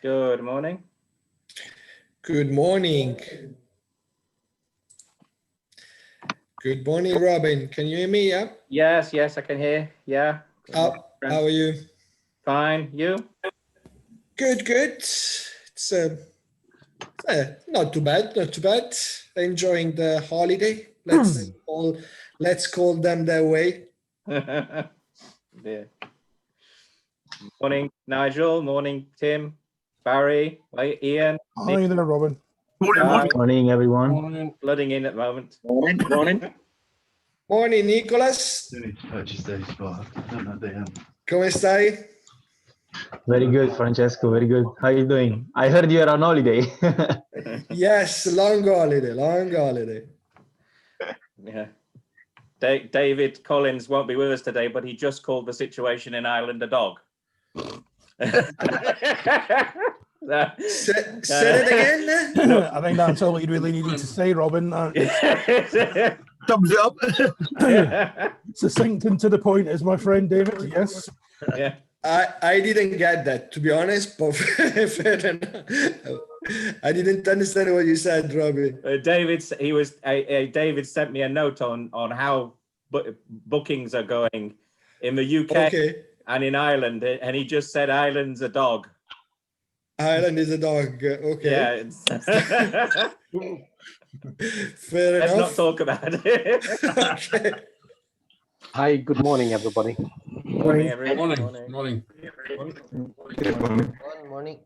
Good morning. Good morning. Good morning, Robin. Can you hear me? Yeah. Yes, I can hear. Yeah. How are you? Fine. You? Good. It's not too bad. Not too bad. Enjoying the holiday. Let's call them that way. Yeah. Morning, Nigel. Morning, Tim. Barry. Ian. Hi there, Robin. Morning, everyone. Flooding in at the moment. Morning. Morning, Nicholas. Come stai? Very good, Francesco. Very good. How are you doing? I heard you are on holiday. Yes, long holiday. Yeah. David Collins won't be with us today, but he just called the situation in Ireland a dog. Say it again. I think that's all you really needed to say, Robin. Thumbs up. Succinct and to the point, is my friend David. Yes. Yeah. I didn't get that, to be honest, but fair enough. I didn't understand what you said, Robbie. David sent me a note on how bookings are going in the UK and in Ireland, and he just said Ireland's a dog. Ireland is a dog. Okay. Yeah. Fair enough. Let's not talk about it. Okay. Hi, good morning, everybody. Morning, everyone. Morning. Morning.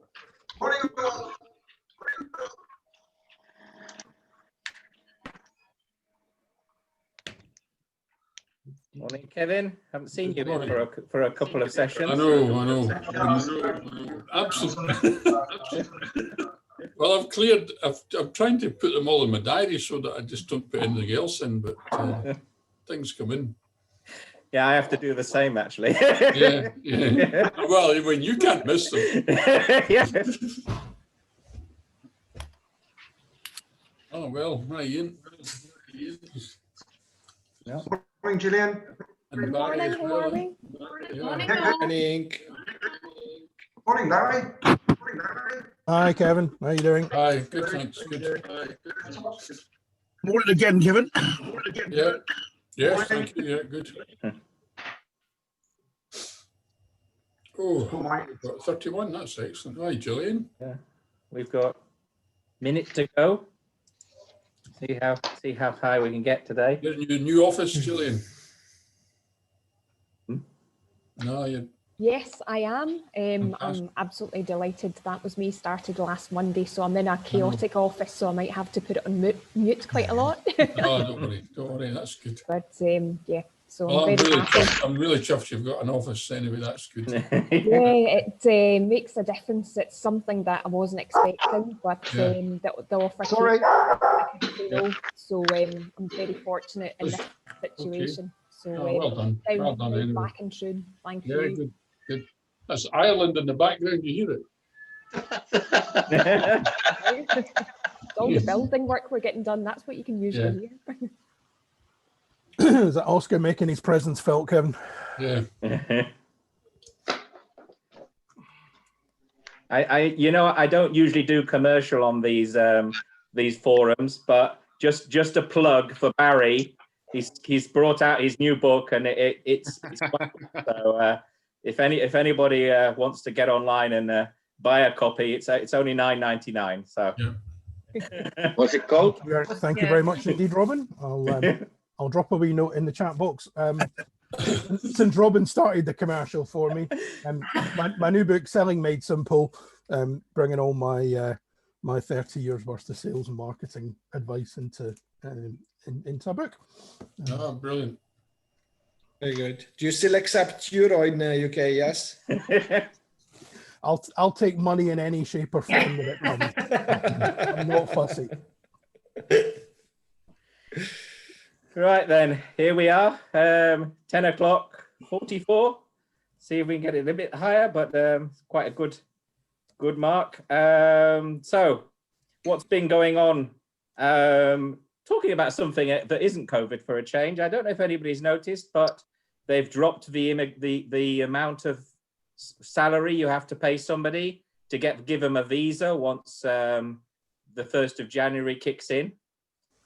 Morning, Kevin. Haven't seen you for a couple of sessions. I know. Absolutely. Well, I'm trying to put them all in my diary so that I just don't put anything else in, but things come in. Yeah, I have to do the same, actually. Yeah. Well, when you can't miss them. Yeah. Oh, well, hi, Ian. Yeah. Morning, Gillian. And Barry as well. Morning. Morning. Barry. Hi, Kevin. How are you doing? Hi, good, thanks. Good. Morning again, Kevin. Yeah. Yes, thank you. Yeah, good. Oh, got 31. That's excellent. Hi, Gillian. Yeah. We've got a minute to go. See how high we can get today. You're in your new office, Gillian. No, you. Yes, I am. I'm absolutely delighted. That was me started last Monday, so I'm in a chaotic office, so I might have to put it on mute quite a lot. Oh, don't worry. That's good. But yeah, so Well, I'm very happy. I'm really chuffed you've got an office anyway. That's good. Yeah, it makes a difference. It's something that I wasn't expecting, but the offer came. So I'm very fortunate in this situation. So well done. Well done. Anyway. Back and true. Thank Yeah, you. good. That's Ireland in the background. You hear it? All the building work we're getting done. That's what you can usually hear. Is that Oscar making his presence felt, Kevin? Yeah. I don't usually do commercial on these forums, but just a plug for Barry. He's brought out his new book, and it's quite good. So if anybody wants to get online and buy a copy, it's only $9.99. So What's it called? Thank you very much indeed, Robin. I'll drop a wee note in the chat box. Since Robin started the commercial for me, my new book, Selling Made Simple, bringing all my 30 years worth of sales and marketing advice into a book. Oh, brilliant. Very good. Do you still accept euro in the UK? Yes. I'll take money in any shape or form that it comes. I'm not fussy. Right then, here we are, 10 o'clock 44. See if we can get it a little bit higher, but it's quite a good mark. So what's been going on? Talking about something that isn't COVID for a change. I don't know if anybody's noticed, but they've dropped the amount of salary you have to pay somebody give them a visa once the 1st of January kicks in.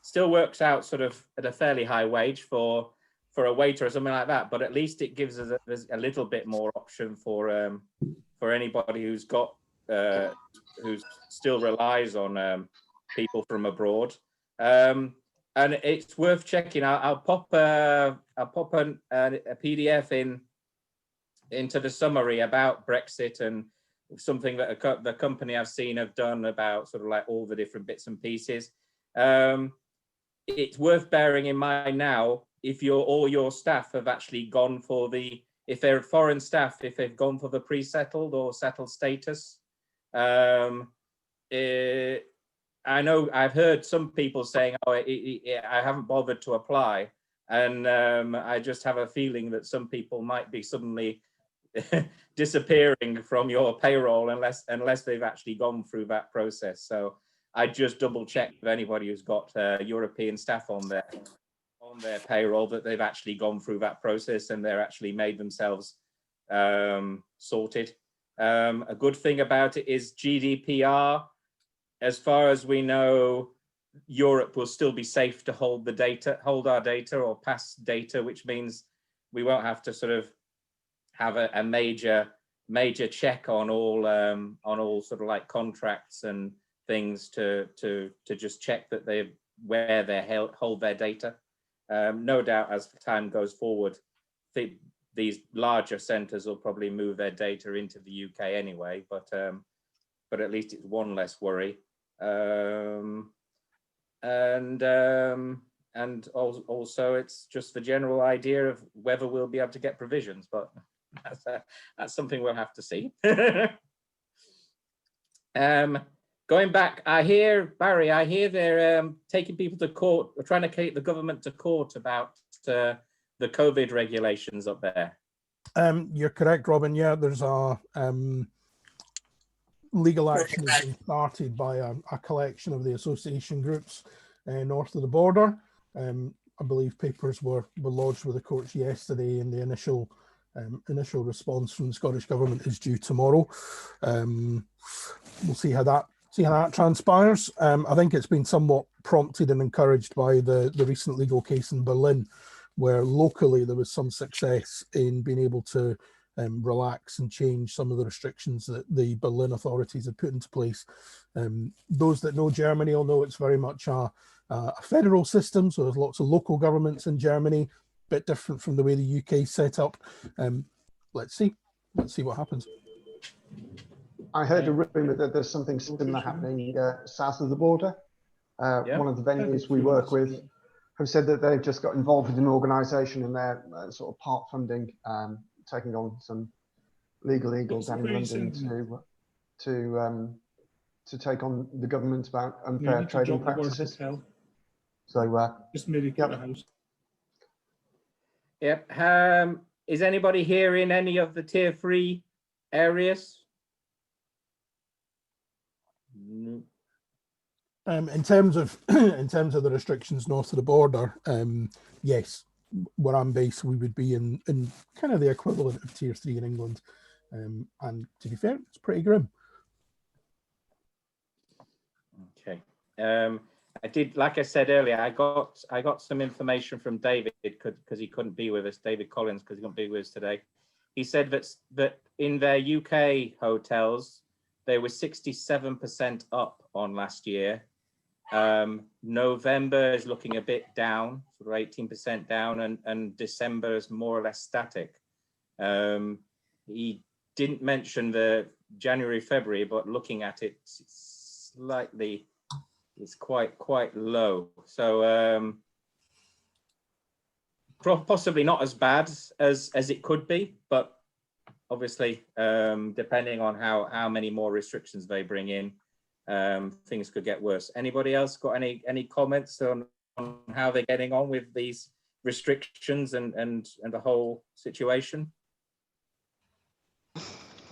Still works out sort of at a fairly high wage for a waiter or something like that, but at least it gives us a little bit more option for anybody who's got who still relies on people from abroad. And it's worth checking. I'll pop a PDF into the summary about Brexit, and something that the company I've seen have done about sort of like all the different bits and pieces. It's worth bearing in mind now, if all your staff have actually gone for if they're foreign staff, if they've gone for the pre-settled or settled status. I know I've heard some people saying, oh, I haven't bothered to apply. And I just have a feeling that some people might be suddenly disappearing from your payroll unless they've actually gone through that process. So I just double check with anybody who's got European staff on their payroll that they've actually gone through that process and they're actually made themselves sorted. A good thing about it is GDPR. As far as we know, Europe will still be safe to hold our data or pass data, which means we won't have to sort of have a major check on all sort of like contracts and things to just check that where they hold their data. No doubt as time goes forward, these larger centres will probably move their data into the UK anyway, but at least it's one less worry. And also it's just the general idea of whether we'll be able to get provisions, but that's something we'll have to see. Going back, Barry, I hear they're taking people to court, or trying to take the government to court about the COVID regulations up there. You're correct, Robin. Yeah, there's a legal action has been started by a collection of the association groups north of the border. I believe papers were lodged with the courts yesterday, and the initial response from the Scottish Government is due tomorrow. We'll see how that transpires. I think it's been somewhat prompted and encouraged by the recent legal case in Berlin, where locally there was some success in being able to relax and change some of the restrictions that the Berlin authorities have put into place. Those that know Germany will know it's very much a federal system, so there's lots of local governments in Germany, a bit different from the way the UK is set up. Let's see what happens. I heard a rumour that there's something similar happening south of the border. One of the venues we work with have said that they've just got involved with an organisation and they're sort of part funding, taking on some legal eagles down in London to take on the government about unfair trading practices. So just maybe get a house. Yep. Is anybody here in any of the tier 3 areas? In terms of the restrictions north of the border, yes, where I'm based, we would be in kind of the equivalent of tier 3 in England, and to be fair, it's pretty grim. Okay. I did, like I said earlier, I got some information from David because he couldn't be with us, David Collins, because he couldn't be with us today. He said that in their UK hotels, they were 67% up on last year. November is looking a bit down, sort of 18% down, and December is more or less static. He didn't mention the January, February, but looking at it slightly, it's quite low. So possibly not as bad as it could be, but obviously, depending on how many more restrictions they bring in, things could get worse. Anybody else got any comments on how they're getting on with these restrictions and the whole situation?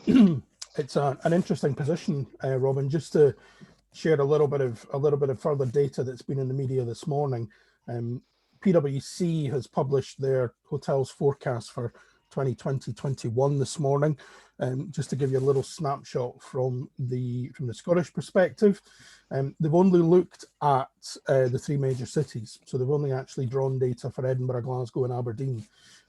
It's an interesting position, Robin. Just to share a little bit of further data that's been in the media this morning. PwC has published their hotels forecast for 2020-21 this morning, just to give you a little snapshot from the Scottish perspective. They've only looked at the three major cities, so they've only actually drawn data for Edinburgh, Glasgow and Aberdeen.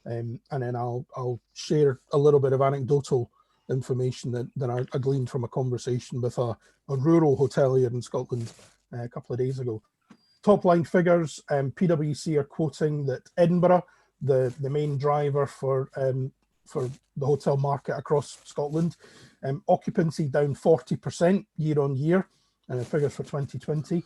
And then I'll share a little bit of anecdotal information that I gleaned from a conversation with a rural hotelier in Scotland a couple of days ago. Top line figures, PwC are quoting that Edinburgh, the main driver for the hotel market across Scotland, occupancy down 40% year on year, figures for 2020.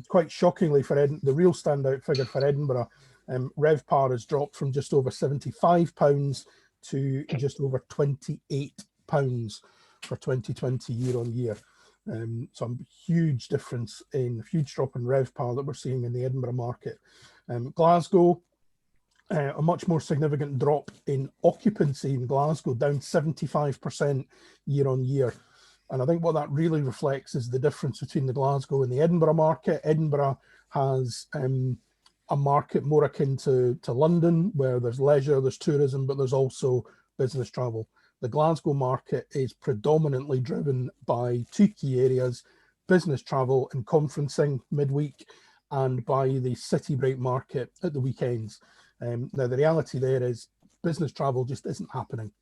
Quite shockingly for the real standout figure for Edinburgh, RevPAR has dropped from just over £75 to just over £28 for 2020 year on year. Some huge difference huge drop in RevPAR that we're seeing in the Edinburgh market. Glasgow, a much more significant drop in occupancy in Glasgow, down 75% year on year. And I think what that really reflects is the difference between the Glasgow and the Edinburgh market. Edinburgh has a market more akin to London, where there's leisure, there's tourism, but there's also business travel. The Glasgow market is predominantly driven by two key areas: business travel and conferencing midweek, and by the city break market at the weekends. Now, the reality there is business travel just isn't happening.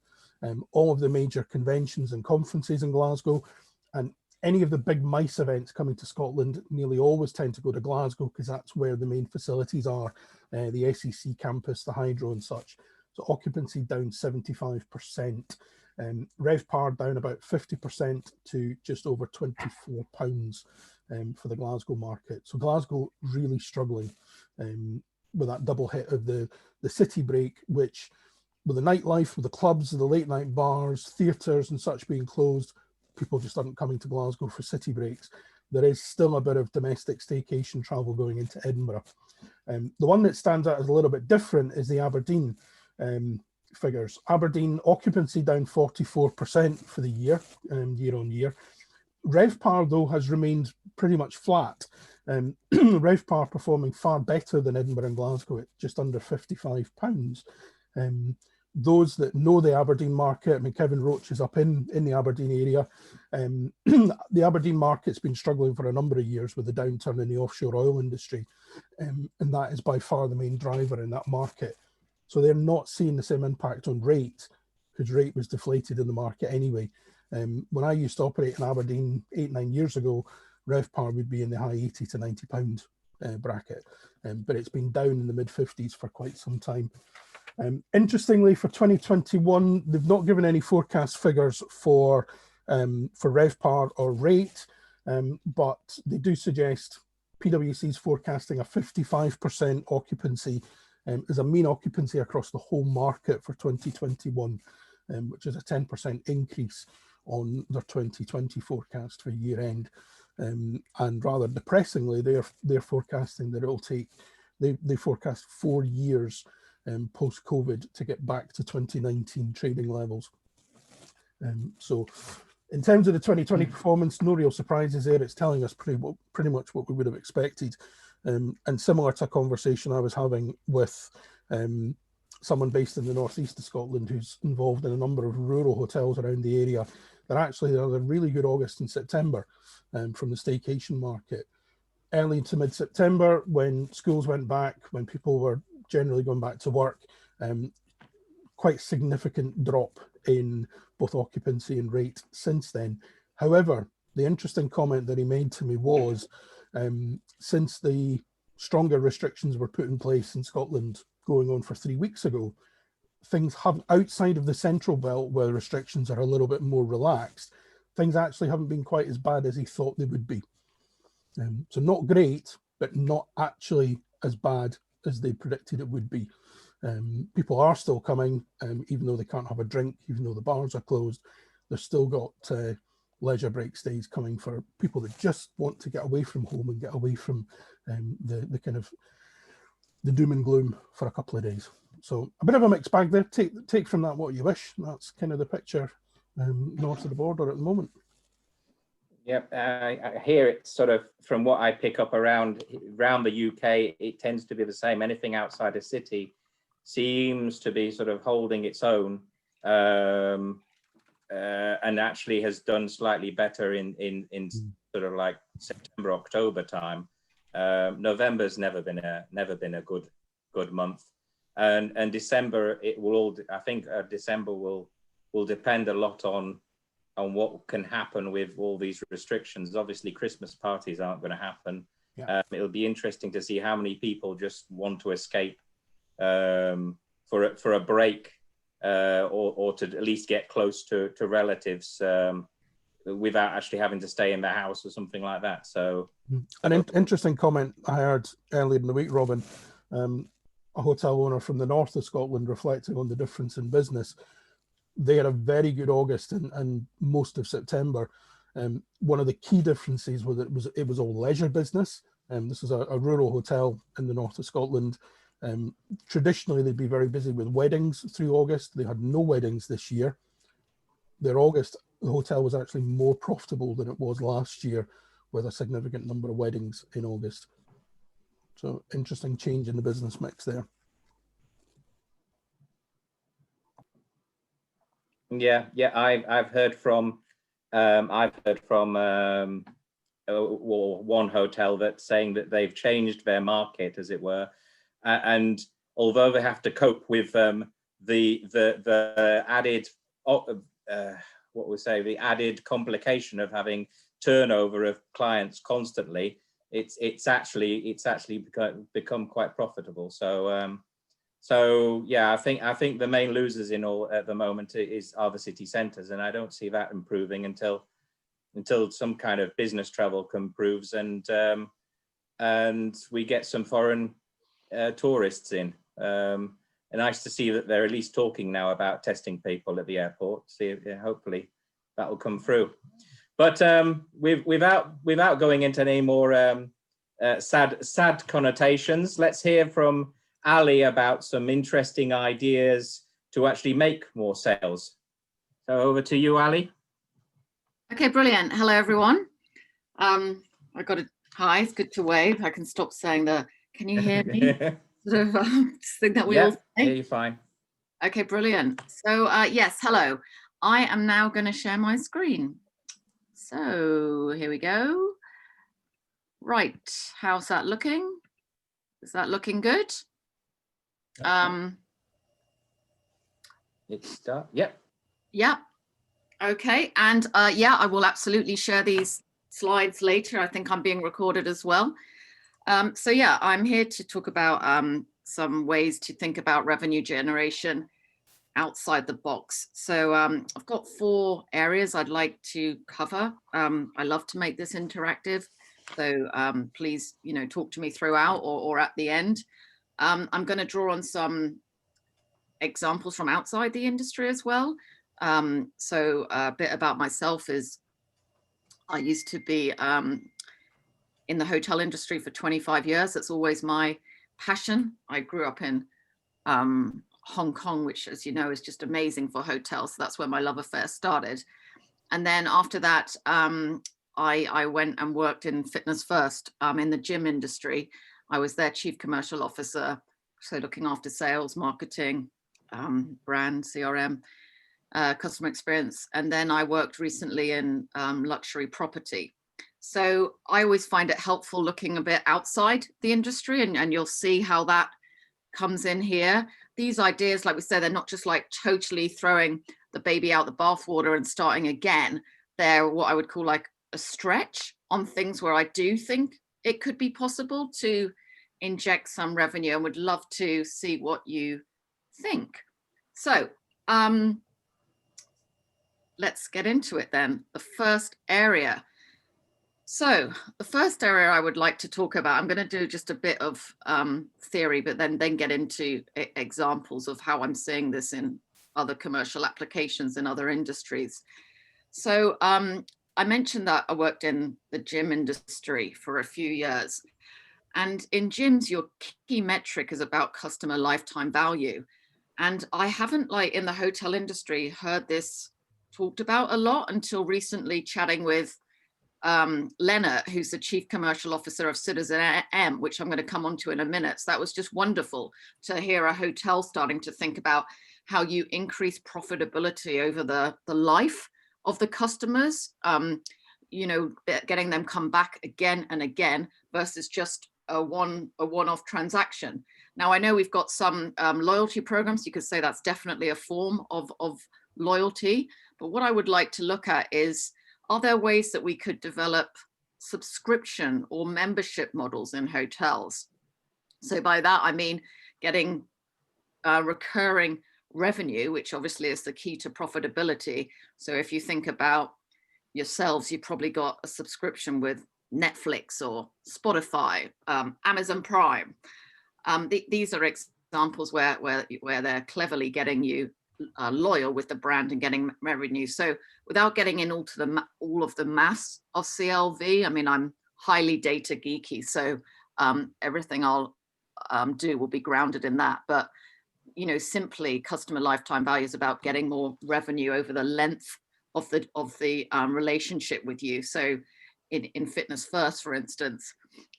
All of the major conventions and conferences in Glasgow, and any of the big MICE events coming to Scotland, nearly always tend to go to Glasgow because that's where the main facilities are, the SEC campus, the Hydro and such. So occupancy down 75%, RevPAR down about 50% to just over £24 for the Glasgow market. So Glasgow really struggling with that double hit of the city break, which with the nightlife, with the clubs, the late night bars, theatres and such being closed, people just aren't coming to Glasgow for city breaks. There is still a bit of domestic staycation travel going into Edinburgh. The one that stands out as a little bit different is the Aberdeen figures. Aberdeen occupancy down 44% for the year, year on year. RevPAR though has remained pretty much flat. RevPAR performing far better than Edinburgh and Glasgow at just under £55. Those that know the Aberdeen market, I mean, Kevin Roach is up in the Aberdeen area. The Aberdeen market's been struggling for a number of years with the downturn in the offshore oil industry, and that is by far the main driver in that market. So they're not seeing the same impact on rate, because rate was deflated in the market anyway. When I used to operate in Aberdeen 8-9 years ago, RevPAR would be in the high £80 to £90 bracket, but it's been down in the mid 50s for quite some time. Interestingly, for 2021, they've not given any forecast figures for RevPAR or rate, but they do suggest PwC's forecasting a 55% occupancy as a mean occupancy across the whole market for 2021, which is a 10% increase on their 2020 forecast for year end. And rather depressingly, they're forecasting that it'll take, they forecast 4 years post-COVID to get back to 2019 trading levels. So in terms of the 2020 performance, no real surprises there. It's telling us pretty much what we would have expected. And similar to a conversation I was having with someone based in the northeast of Scotland who's involved in a number of rural hotels around the area, that actually there was a really good August and September from the staycation market. Early to mid-September, when schools went back, when people were generally going back to work, quite significant drop in both occupancy and rate since then. However, the interesting comment that he made to me was, since the stronger restrictions were put in place in Scotland going on for 3 weeks ago, things have, outside of the central belt where restrictions are a little bit more relaxed, things actually haven't been quite as bad as he thought they would be. So not great, but not actually as bad as they predicted it would be. People are still coming, even though they can't have a drink, even though the bars are closed. They've still got leisure break stays coming for people that just want to get away from home and get away from the kind of the doom and gloom for a couple of days. So a bit of a mixed bag there. Take from that what you wish. That's kind of the picture north of the border at the moment. Yep, I hear it sort of from what I pick up around the UK, it tends to be the same. Anything outside a city seems to be sort of holding its own, and actually has done slightly better in sort of like September, October time. November's never been a good month, and December, it will all, I think December will depend a lot on what can happen with all these restrictions. Obviously, Christmas parties aren't going to happen. Yeah. It'll be interesting to see how many people just want to escape for a break, or to at least get close to relatives without actually having to stay in the house or something like that. So, an interesting comment I heard earlier in the week, Robin, a hotel owner from the north of Scotland reflecting on the difference in business. They had a very good August and most of September. One of the key differences was it was all leisure business. This is a rural hotel in the north of Scotland. Traditionally, they'd be very busy with weddings through August. They had no weddings this year. Their August, the hotel was actually more profitable than it was last year, with a significant number of weddings in August. So interesting change in the business mix there. Yeah, I've heard from one hotel that's saying that they've changed their market, as it were, and although they have to cope with the added the added complication of having turnover of clients constantly, it's actually become quite profitable. So yeah, I think the main losers in all at the moment are the city centres, and I don't see that improving until some kind of business travel improves and we get some foreign tourists in. And nice to see that they're at least talking now about testing people at the airport. See, hopefully that will come through. But without going into any more sad connotations, let's hear from Ali about some interesting ideas to actually make more sales. So over to you, Ali. Okay, brilliant. Hello, everyone. I got a hi. It's good to wave. I can stop saying the. Can you hear me? Sort of thing that we all say. Yeah, you're fine. Okay, brilliant. So yes, hello. I am now going to share my screen. So here we go. Right, how's that looking? Is that looking good? It's done. Yep. Yep. Okay, and yeah, I will absolutely share these slides later. I think I'm being recorded as well. So yeah, I'm here to talk about some ways to think about revenue generation outside the box. So I've got 4 areas I'd like to cover. I love to make this interactive, so please, talk to me throughout or at the end. I'm going to draw on some examples from outside the industry as well. So a bit about myself is I used to be in the hotel industry for 25 years. That's always my passion. I grew up in Hong Kong, which, as you know, is just amazing for hotels. So that's where my love affair started. And then after that, I went and worked in Fitness First in the gym industry. I was their chief commercial officer, so looking after sales, marketing, brand, CRM, customer experience. And then I worked recently in luxury property. So I always find it helpful looking a bit outside the industry, and you'll see how that comes in here. These ideas, like we said, they're not just like totally throwing the baby out the bathwater and starting again. They're what I would call like a stretch on things where I do think it could be possible to inject some revenue, and would love to see what you think. So let's get into it then. The first area. So the first area I would like to talk about, I'm going to do just a bit of theory, but then get into examples of how I'm seeing this in other commercial applications in other industries. So I mentioned that I worked in the gym industry for a few years. And in gyms, your key metric is about customer lifetime value. And I haven't, like in the hotel industry, heard this talked about a lot until recently, chatting with Leonard, who's the Chief Commercial Officer of Citizen M, which I'm going to come on to in a minute. So that was just wonderful to hear a hotel starting to think about how you increase profitability over the life of the customers, you know, getting them come back again and again versus just a one-off transaction. Now, I know we've got some loyalty programs. You could say that's definitely a form of loyalty. But what I would like to look at is, are there ways that we could develop subscription or membership models in hotels? So by that, I mean getting recurring revenue, which obviously is the key to profitability. So if you think about yourselves, you probably got a subscription with Netflix or Spotify, Amazon Prime. These are examples where they're cleverly getting you loyal with the brand and getting revenue. So without getting in all of the maths of CLV, I mean, I'm highly data geeky, so everything I'll do will be grounded in that. But you know, simply customer lifetime value is about getting more revenue over the length of the relationship with you. So in Fitness First, for instance,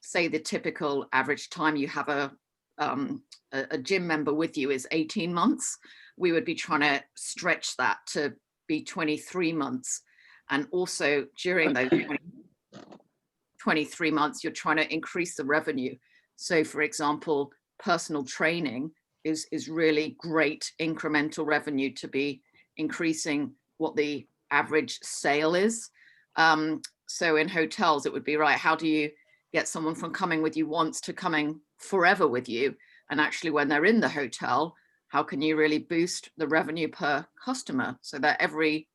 say the typical average time you have a gym member with you is 18 months. We would be trying to stretch that to be 23 months. And also during those 23 months, you're trying to increase the revenue. So for example, personal training is really great incremental revenue to be increasing what the average sale is. So in hotels, it would be right. How do you get someone from coming with you once to coming forever with you? And actually when they're in the hotel, how can you really boost the revenue per customer so that every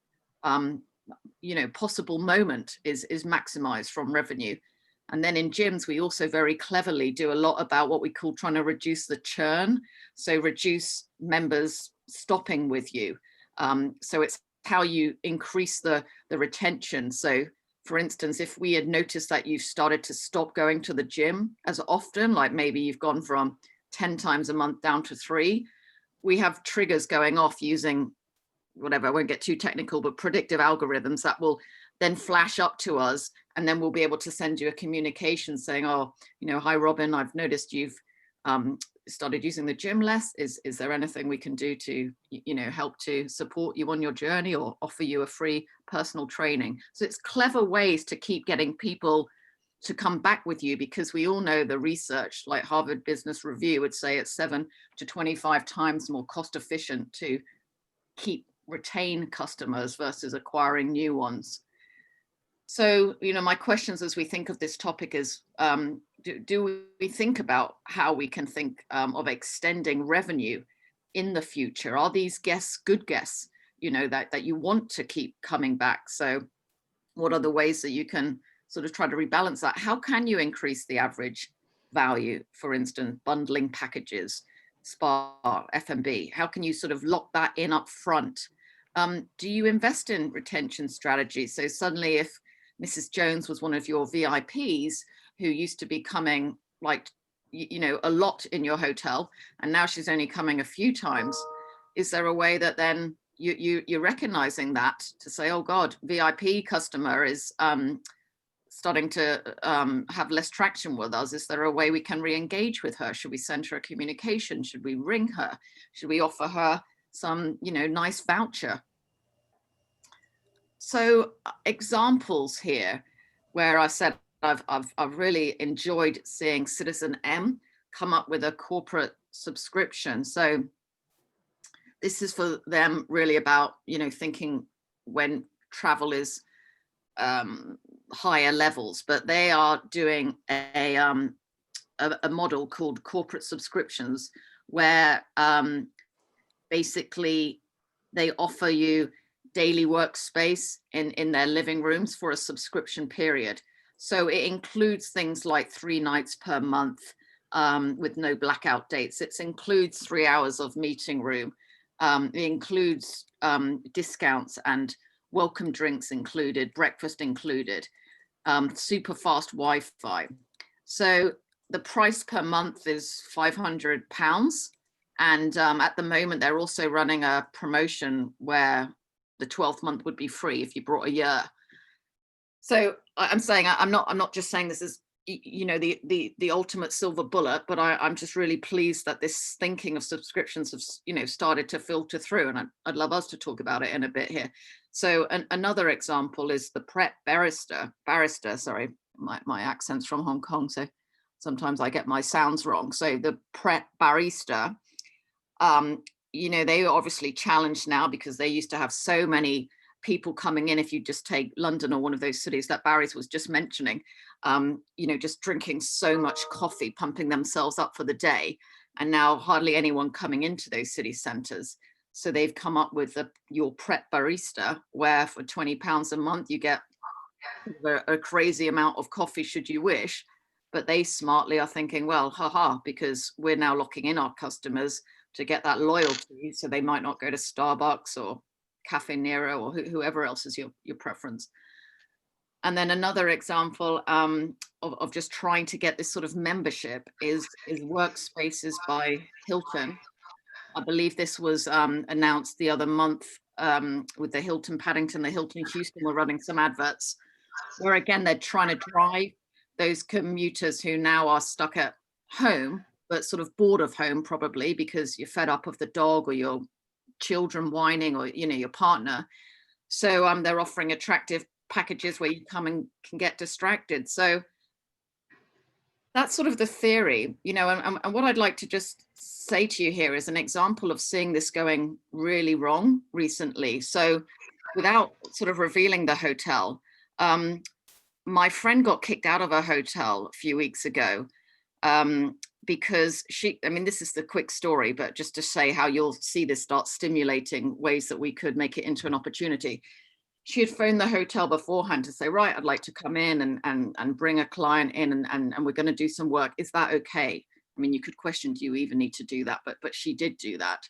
you know, possible moment is maximized from revenue? And then in gyms, we also very cleverly do a lot about what we call trying to reduce the churn. So reduce members stopping with you. So it's how you increase the retention. So for instance, if we had noticed that you've started to stop going to the gym as often, like maybe you've gone from 10 times a month down to 3, we have triggers going off using whatever, I won't get too technical, but predictive algorithms that will then flash up to us, and then we'll be able to send you a communication saying, oh, you know, hi Robin, I've noticed you've started using the gym less. Is there anything we can do to, you know, help to support you on your journey or offer you a free personal training? So it's clever ways to keep getting people to come back with you, because we all know the research, like Harvard Business Review would say it's 7 to 25 times more cost efficient to retain customers versus acquiring new ones. So, you know, my questions as we think of this topic is, do we think about how we can think of extending revenue in the future? Are these guests good guests, you know, that you want to keep coming back? So what are the ways that you can sort of try to rebalance that? How can you increase the average value, for instance, bundling packages, spa, F&B? How can you sort of lock that in up front? Do you invest in retention strategies? So suddenly if Mrs. Jones was one of your VIPs who used to be coming like, you know, a lot in your hotel, and now she's only coming a few times, is there a way that then you're recognizing that to say, oh God, VIP customer is starting to have less traction with us? Is there a way we can re-engage with her? Should we send her a communication? Should we ring her? Should we offer her some, you know, nice voucher? So examples here where I said I've really enjoyed seeing Citizen M come up with a corporate subscription. So this is for them really about, you know, thinking when travel is higher levels, but they are doing a model called corporate subscriptions where basically they offer you daily workspace in their living rooms for a subscription period. So it includes things like 3 nights per month with no blackout dates. It includes 3 hours of meeting room. It includes discounts and welcome drinks included, breakfast included, super fast Wi-Fi. So the price per month is £500. And at the moment, they're also running a promotion where the 12th month would be free if you brought a year. So I'm saying I'm not just saying this is, you know, the ultimate silver bullet, but I'm just really pleased that this thinking of subscriptions have, you know, started to filter through, and I'd love us to talk about it in a bit here. So another example is the prep barrister, sorry, my accent's from Hong Kong, so sometimes I get my sounds wrong. So the prep barista, you know, they are obviously challenged now because they used to have so many people coming in. If you just take London or one of those cities that Barry was just mentioning, you know, just drinking so much coffee, pumping themselves up for the day, and now hardly anyone coming into those city centres. So they've come up with your prep barista, where for £20 a month you get a crazy amount of coffee should you wish. But they smartly are thinking, well, haha, because we're now locking in our customers to get that loyalty, so they might not go to Starbucks or Cafe Nero or whoever else is your preference. And then another example of just trying to get this sort of membership is Workspaces by Hilton. I believe this was announced the other month with the Hilton Paddington, the Hilton Houston were running some adverts where again they're trying to drive those commuters who now are stuck at home, but sort of bored of home probably because you're fed up of the dog or your children whining or, you know, your partner. So they're offering attractive packages where you come and can get distracted. So that's sort of the theory, you know, and what I'd like to just say to you here is an example of seeing this going really wrong recently. So without sort of revealing the hotel, my friend got kicked out of a hotel a few weeks ago because I mean, this is the quick story, but just to say how you'll see this start stimulating ways that we could make it into an opportunity. She had phoned the hotel beforehand to say, right, I'd like to come in and bring a client in and we're going to do some work. Is that okay? I mean, you could question, do you even need to do that? But she did do that.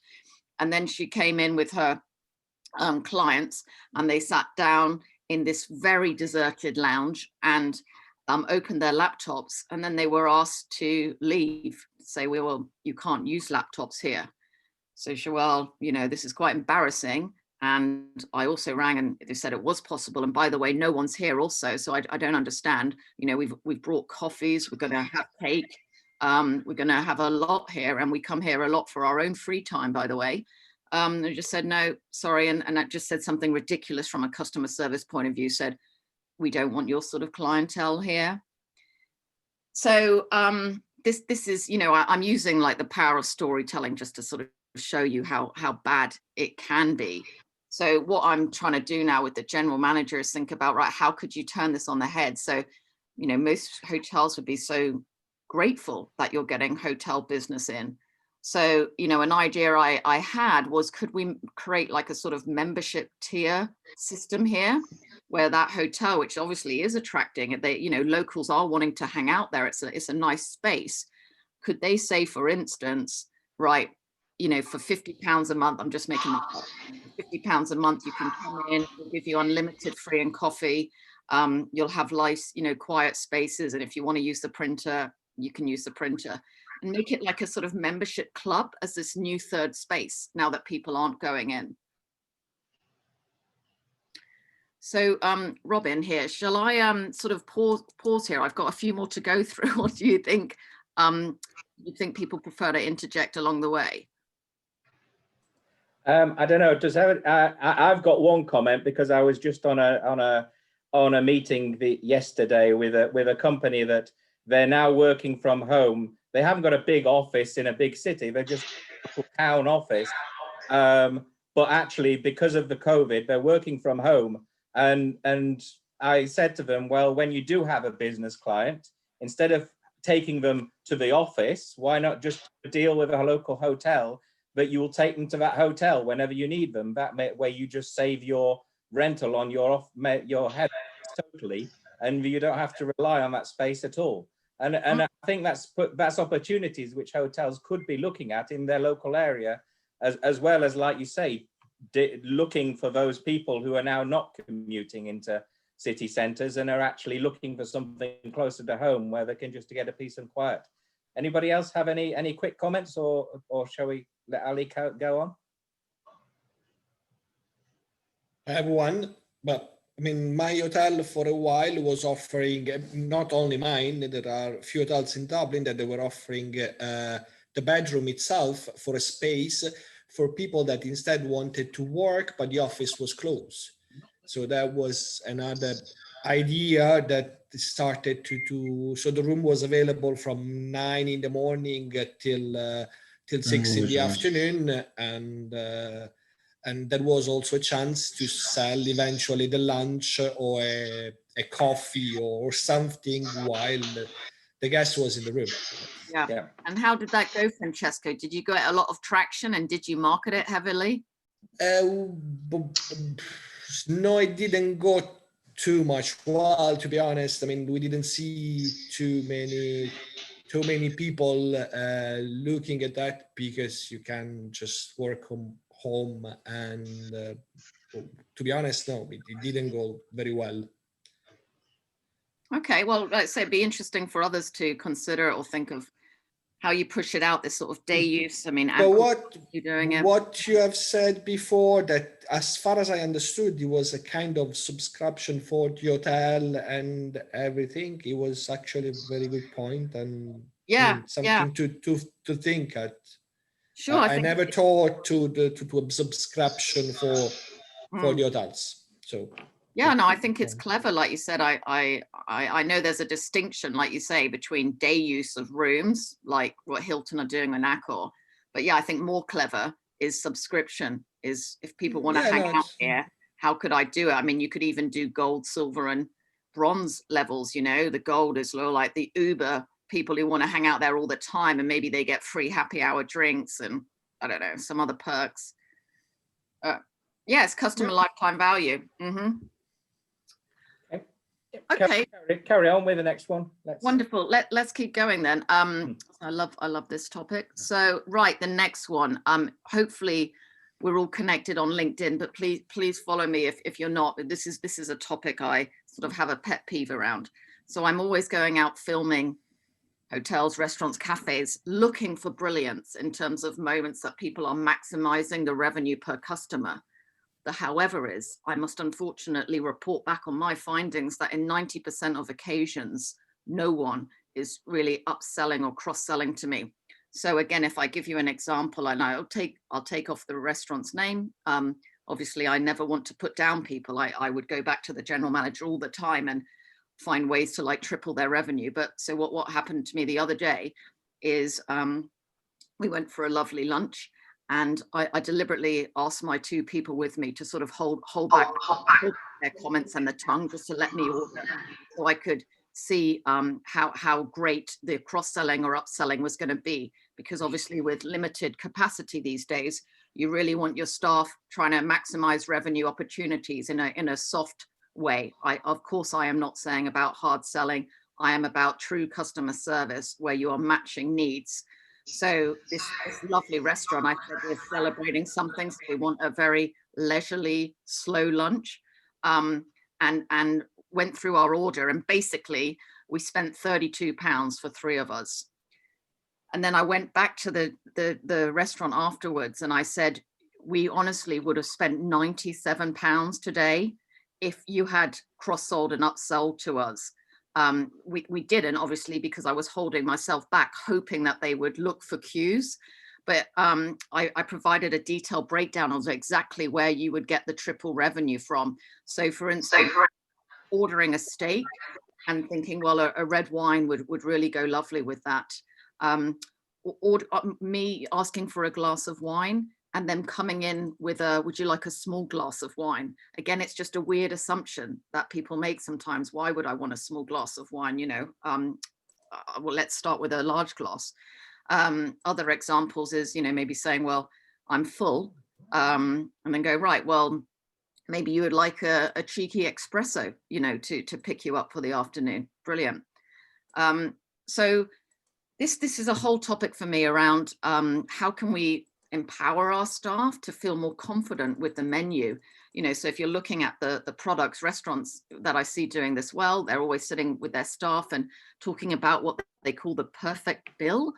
And then she came in with her clients and they sat down in this very deserted lounge and opened their laptops, and then they were asked to leave, say, well, you can't use laptops here. So she, well, you know, this is quite embarrassing. And I also rang and they said it was possible. And by the way, no one's here also. So I don't understand. You know, we've brought coffees, we're going to have cake. We're going to have a lot here, and we come here a lot for our own free time, by the way. They just said, no, sorry. And that just said something ridiculous from a customer service point of view, said, we don't want your sort of clientele here. So this is, you know, I'm using like the power of storytelling just to sort of show you how bad it can be. So what I'm trying to do now with the general manager is think about, right, how could you turn this on the head? So, you know, most hotels would be so grateful that you're getting hotel business in. So, you know, an idea I had was, could we create like a sort of membership tier system here, where that hotel, which obviously is attracting, they, you know, locals are wanting to hang out there. It's a nice space. Could they say, for instance, right, you know, for £50 a month, I'm just making it up, £50 a month, you can come in, we'll give you unlimited free and coffee. You'll have nice, you know, quiet spaces. And if you want to use the printer, you can use the printer, and make it like a sort of membership club as this new third space now that people aren't going in. So Robin here, shall I sort of pause here? I've got a few more to go through. What do you think? You think people prefer to interject along the way? I don't know. I've got one comment, because I was just on a meeting yesterday with a company that they're now working from home. They haven't got a big office in a big city. They're just a town office. But actually, because of the COVID, they're working from home. And I said to them, well, when you do have a business client, instead of taking them to the office, why not just deal with a local hotel, but you will take them to that hotel whenever you need them? That way you just save your rental on your head totally, and you don't have to rely on that space at all. And I think that's opportunities which hotels could be looking at in their local area, as well as, like you say, looking for those people who are now not commuting into city centres and are actually looking for something closer to home where they can just get a peace and quiet. Anybody else have any quick comments, or shall we let Ali go on? I have one, but I mean, my hotel for a while was offering, not only mine, there are a few hotels in Dublin that they were offering the bedroom itself for a space for people that instead wanted to work, but the office was closed. So that was another idea that started so the room was available from 9 in the morning till 6 in the afternoon, and there was also a chance to sell eventually the lunch or a coffee or something while the guest was in the room. Yeah. And how did that go, Francesco? Did you get a lot of traction and did you market it heavily? No, it didn't go too much well, to be honest. I mean, we didn't see too many people looking at that, because you can just work from home, and to be honest, no, it didn't go very well. Okay, well, let's say it'd be interesting for others to consider or think of how you push it out, this sort of day use. I mean, but what you have said before, that as far as I understood, it was a kind of subscription for the hotel and everything. It was actually a very good point, and something to think at. Sure, I never thought to a subscription for the hotels. So yeah, no, I think it's clever. Like you said, I know there's a distinction, like you say, between day use of rooms, like what Hilton are doing in Accor. But yeah, I think more clever is subscription. Is if people want to hang out here, how could I do it? I mean, you could even do gold, silver, and bronze levels. You know, the gold is like the Uber people who want to hang out there all the time, and maybe they get free happy hour drinks and I don't know, some other perks. Yeah, it's customer lifetime value. Okay. Carry on with the next one. Wonderful. Let's keep going then. I love this topic. So right, the next one. Hopefully we're all connected on LinkedIn, but please follow me if you're not. This is a topic I sort of have a pet peeve around. So I'm always going out filming hotels, restaurants, cafes, looking for brilliance in terms of moments that people are maximizing the revenue per customer. The however is, I must unfortunately report back on my findings that in 90% of occasions, no one is really upselling or cross-selling to me. So again, if I give you an example, and I'll take off the restaurant's name. Obviously, I never want to put down people. I would go back to the general manager all the time and find ways to like triple their revenue. But so what happened to me the other day is we went for a lovely lunch. And I deliberately asked my two people with me to sort of hold back their comments and the tongue, just to let me order, so I could see how great the cross-selling or upselling was going to be. Because obviously with limited capacity these days, you really want your staff trying to maximize revenue opportunities in a soft way. Of course, I am not saying about hard selling. I am about true customer service where you are matching needs. So this lovely restaurant, I said we're celebrating something, so we want a very leisurely, slow lunch, and went through our order, and basically we spent £32 for 3 of us. And then I went back to the restaurant afterwards, and I said, we honestly would have spent £97 today if you had cross-sold and upsold to us. We didn't, obviously, because I was holding myself back, hoping that they would look for cues. But I provided a detailed breakdown of exactly where you would get the triple revenue from. So for instance, ordering a steak and thinking, well, a red wine would really go lovely with that. Or me asking for a glass of wine and then coming in with would you like a small glass of wine? Again, it's just a weird assumption that people make sometimes. Why would I want a small glass of wine? You know, well, let's start with a large glass. Other examples is, you know, maybe saying, well, I'm full, and then go, right, well, maybe you would like a cheeky espresso, you know, to pick you up for the afternoon. Brilliant. So this is a whole topic for me around how can we empower our staff to feel more confident with the menu. You know, so if you're looking at the products, restaurants that I see doing this well, they're always sitting with their staff and talking about what they call the perfect bill.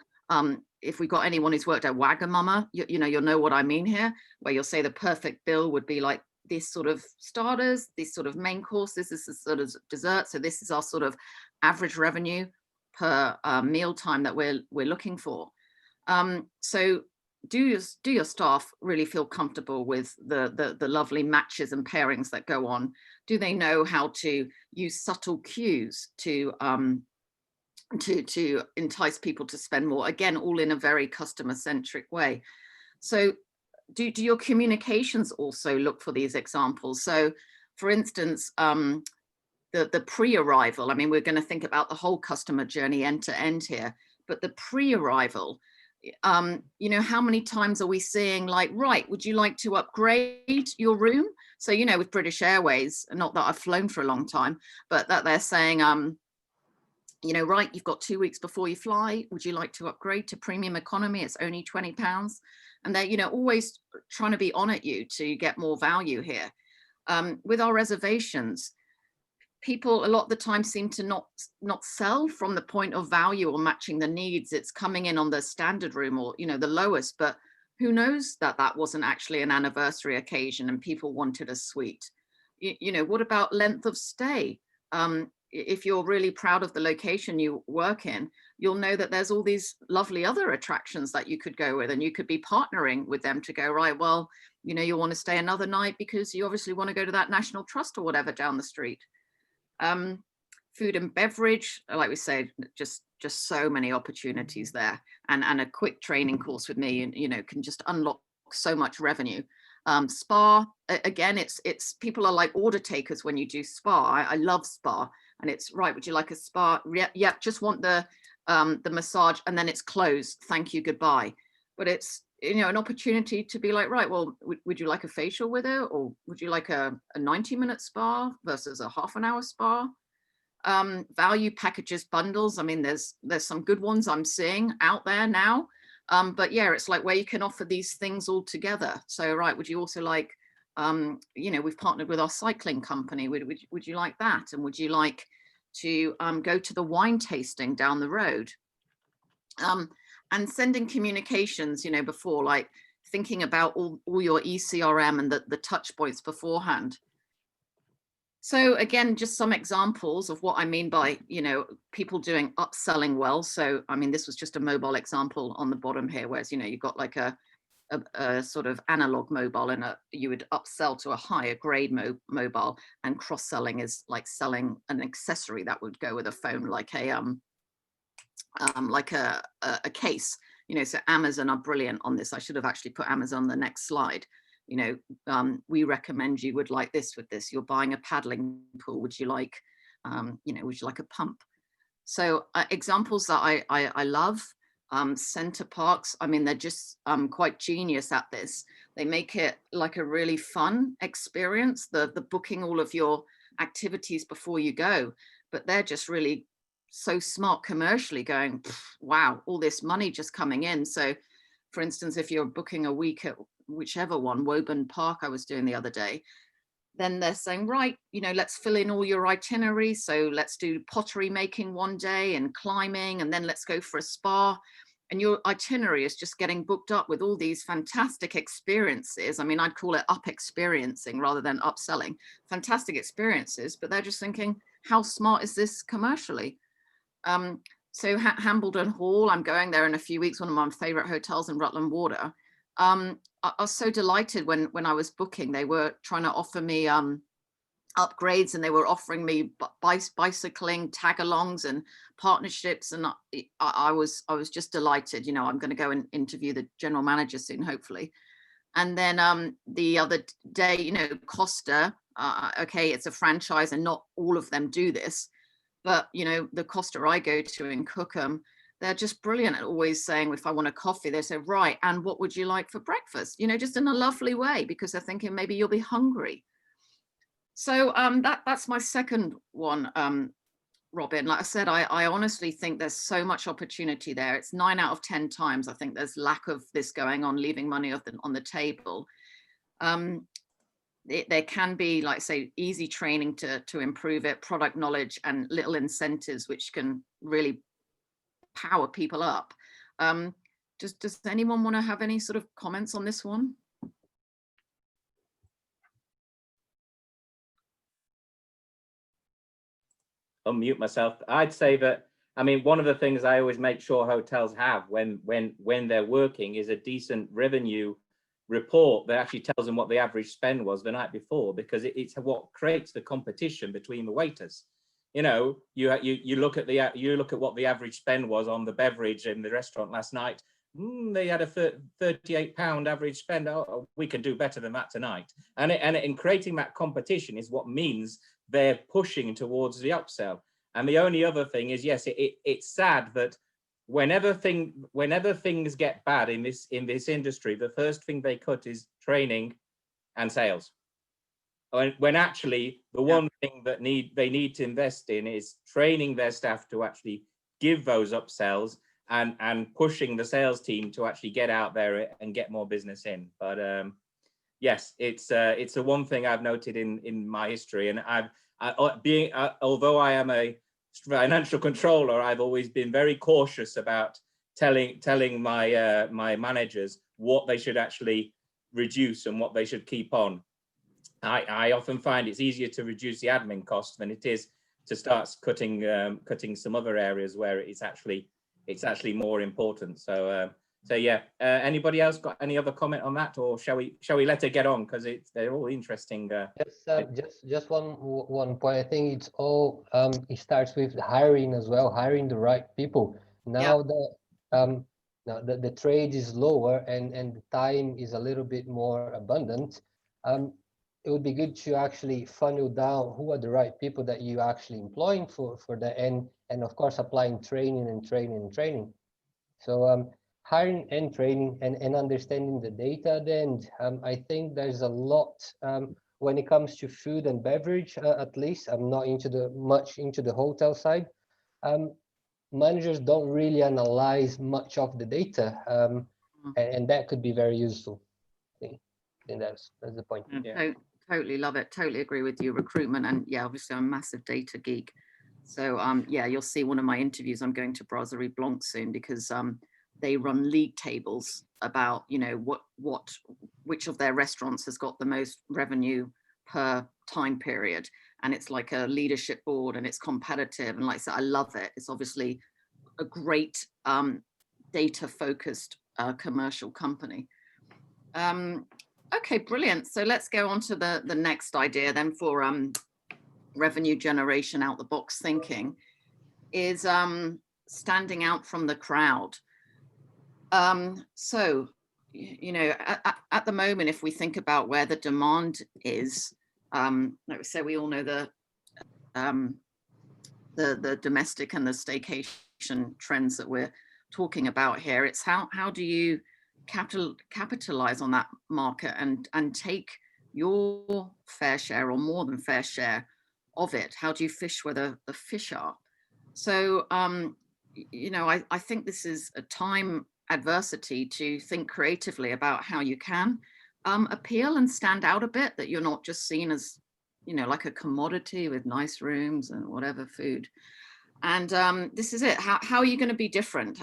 If we got anyone who's worked at Wagamama, you know, you'll know what I mean here, where you'll say the perfect bill would be like this sort of starters, these sort of main courses, this is sort of dessert. So this is our sort of average revenue per meal time that we're looking for. So do your staff really feel comfortable with the lovely matches and pairings that go on? Do they know how to use subtle cues to entice people to spend more? Again, all in a very customer centric way. So do your communications also look for these examples? So for instance, the pre-arrival, I mean, we're going to think about the whole customer journey end to end here, but the pre-arrival, you know, how many times are we seeing like, right, would you like to upgrade your room? So, you know, with British Airways, not that I've flown for a long time, but that they're saying, you know, right, you've got 2 weeks before you fly. Would you like to upgrade to premium economy? It's only £20. And they're, you know, always trying to be on at you to get more value here. With our reservations, people a lot of the time seem to not sell from the point of value or matching the needs. It's coming in on the standard room or, you know, the lowest, but who knows that that wasn't actually an anniversary occasion and people wanted a suite. You know, what about length of stay? If you're really proud of the location you work in, you'll know that there's all these lovely other attractions that you could go with, and you could be partnering with them to go, right, well, you know, you want to stay another night because you obviously want to go to that National Trust or whatever down the street. Food and beverage, like we said, just so many opportunities there, and a quick training course with me, you know, can just unlock so much revenue. Spa, again, it's people are like order takers when you do spa. I love spa, and it's right, would you like a spa? Yeah, just want the massage, and then it's closed, thank you, goodbye. But it's, you know, an opportunity to be like, right, well, would you like a facial with it, or would you like a 90-minute spa versus a half-an-hour spa? Value packages, bundles, I mean, there's some good ones I'm seeing out there now. But yeah, it's like where you can offer these things all together. So, right, would you also like, you know, we've partnered with our cycling company. Would you like that? And would you like to go to the wine tasting down the road? And sending communications, you know, before, like thinking about all your ECRM and the touch points beforehand. So again, just some examples of what I mean by, you know, people doing upselling well. So, I mean, this was just a mobile example on the bottom here, whereas, you know, you've got like a sort of analog mobile, and you would upsell to a higher grade mobile, and cross-selling is like selling an accessory that would go with a phone, like a case, you know. So Amazon are brilliant on this. I should have actually put Amazon on the next slide. You know, we recommend you would like this with this. You're buying a paddling pool. Would you like, you know, would you like a pump? So examples that I love, Center Parks. I mean, they're just quite genius at this. They make it like a really fun experience, the booking all of your activities before you go, but they're just really so smart commercially, going, wow, all this money just coming in. So for instance, if you're booking a week at whichever one, Woburn Park I was doing the other day, then they're saying, right, you know, let's fill in all your itinerary. So let's do pottery making one day and climbing, and then let's go for a spa. And your itinerary is just getting booked up with all these fantastic experiences. I mean, I'd call it up experiencing rather than upselling. Fantastic experiences, but they're just thinking, how smart is this commercially? So Hambledon Hall, I'm going there in a few weeks, one of my favorite hotels in Rutland Water. I was so delighted when I was booking, they were trying to offer me upgrades, and they were offering me bicycling tag-alongs and partnerships, and I was just delighted. You know, I'm going to go and interview the general manager soon, hopefully. And then the other day, you know, Costa, okay, it's a franchise and not all of them do this, but you know, the Costa I go to in Cookham, they're just brilliant at always saying, if I want a coffee, they say, right, and what would you like for breakfast? You know, just in a lovely way, because they're thinking maybe you'll be hungry. So that's my second one, Robin. Like I said, I honestly think there's so much opportunity there. It's 9 out of 10 times I think there's lack of this going on, leaving money on the table. There can be, like say, easy training to improve it, product knowledge, and little incentives which can really power people up. Does anyone want to have any sort of comments on this one? unmute myself. I'd say that, I mean, one of the things I always make sure hotels have when they're working is a decent revenue report that actually tells them what the average spend was the night before, because it's what creates the competition between the waiters. You know, you look at what the average spend was on the beverage in the restaurant last night. They had a £38 average spend. Oh, we can do better than that tonight. And in creating that competition is what means they're pushing towards the upsell. And the only other thing is, yes, it's sad that whenever things get bad in this industry, the first thing they cut is training and sales. When actually the one thing that they need to invest in is training their staff to actually give those upsells and pushing the sales team to actually get out there and get more business in. But yes, it's the one thing I've noted in my history, and although I am a financial controller, I've always been very cautious about telling my my managers what they should actually reduce and what they should keep on. I often find it's easier to reduce the admin cost than it is to start cutting some other areas where it's actually more important. So yeah, anybody else got any other comment on that, or shall we let it get on, because they're all interesting. Just one point. I think it's all it starts with hiring as well, hiring the right people. Now the trade is lower and the time is a little bit more abundant. It would be good to actually funnel down who are the right people that you actually employing for the end, and of course applying training. So hiring and training and understanding the data. Then I think there's a lot when it comes to food and beverage. At least I'm not much into the hotel side. Managers don't really analyze much of the data, and that could be very useful. I think that's the point. Yeah. Totally love it. Totally agree with you. Recruitment, and yeah, obviously I'm a massive data geek. So yeah, you'll see one of my interviews. I'm going to Brasserie Blanc soon, because they run league tables about, you know, which of their restaurants has got the most revenue per time period, and it's like a leadership board, and it's competitive, and like I said, I love it. It's obviously a great data focused commercial company. Okay, brilliant. So let's go on to the next idea then for revenue generation, out the box thinking, is standing out from the crowd. So, you know, at the moment, if we think about where the demand is, like we say, we all know the domestic and the staycation trends that we're talking about here. It's how do you capitalize on that market and take your fair share or more than fair share of it? How do you fish where the fish are? So you know, I think this is a time adversity to think creatively about how you can appeal and stand out a bit, that you're not just seen as, you know, like a commodity with nice rooms and whatever food. And this is it. How are you going to be different?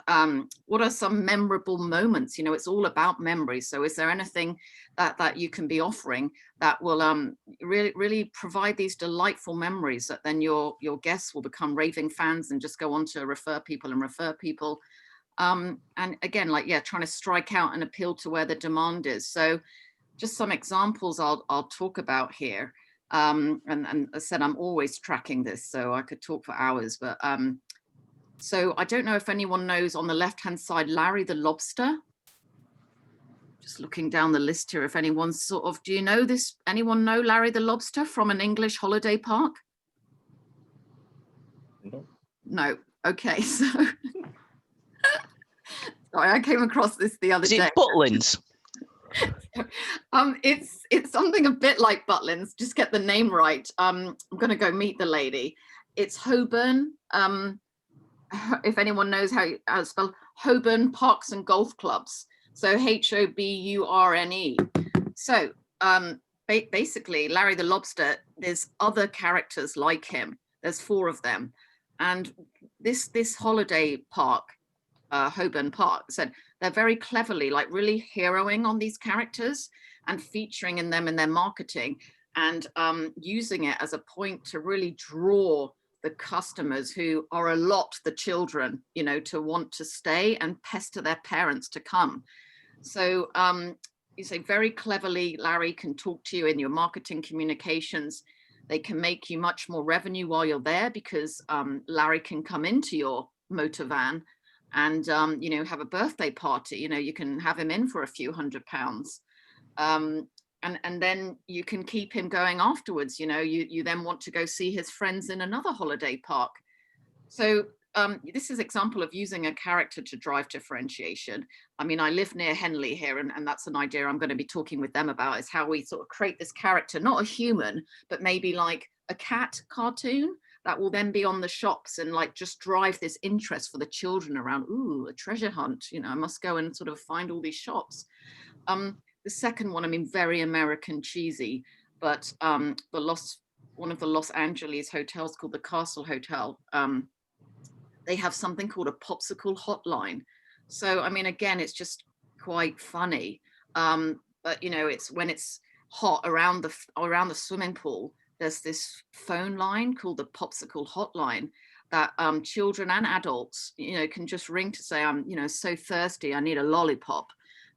What are some memorable moments? You know, it's all about memories. So is there anything that you can be offering that will really provide these delightful memories that then your guests will become raving fans and just go on to refer people. And again, like, yeah, trying to strike out and appeal to where the demand is. So just some examples I'll talk about here. And as I said, I'm always tracking this, so I could talk for hours. But so I don't know if anyone knows on the left-hand side, Larry the Lobster. Just looking down the list here, if anyone's sort of, do you know this? Anyone know Larry the Lobster from an English holiday park? No. Okay, so sorry, I came across this the other day. Is it Butlins? It's something a bit like Butlins. Just get the name right. I'm gonna go meet the lady. It's Holborn. If anyone knows how to spell Holborn Parks and Golf Clubs. So Hoburne. So basically, Larry the Lobster. There's other characters like him. There's 4 of them, and this holiday park, Holborn Park, said they're very cleverly, like, really heroing on these characters and featuring in them in their marketing, and using it as a point to really draw the customers who are a lot the children, you know, to want to stay and pester their parents to come. So you say very cleverly, Larry can talk to you in your marketing communications. They can make you much more revenue while you're there, because Larry can come into your motor van and, you know, have a birthday party. You know, you can have him in for a few £100. And then you can keep him going afterwards. You know, you then want to go see his friends in another holiday park. So this is an example of using a character to drive differentiation. I mean, I live near Henley here, and that's an idea I'm going to be talking with them about, is how we sort of create this character, not a human, but maybe like a cat cartoon that will then be on the shops and like just drive this interest for the children around, ooh, a treasure hunt, you know, I must go and sort of find all these shops. The second one, I mean, very American cheesy, but one of the Los Angeles hotels called the Castle Hotel, they have something called a popsicle hotline. So, I mean, again, it's just quite funny. But, you know, it's when it's hot around the swimming pool, there's this phone line called the popsicle hotline that children and adults, you know, can just ring to say, I'm, you know, so thirsty, I need a lollipop.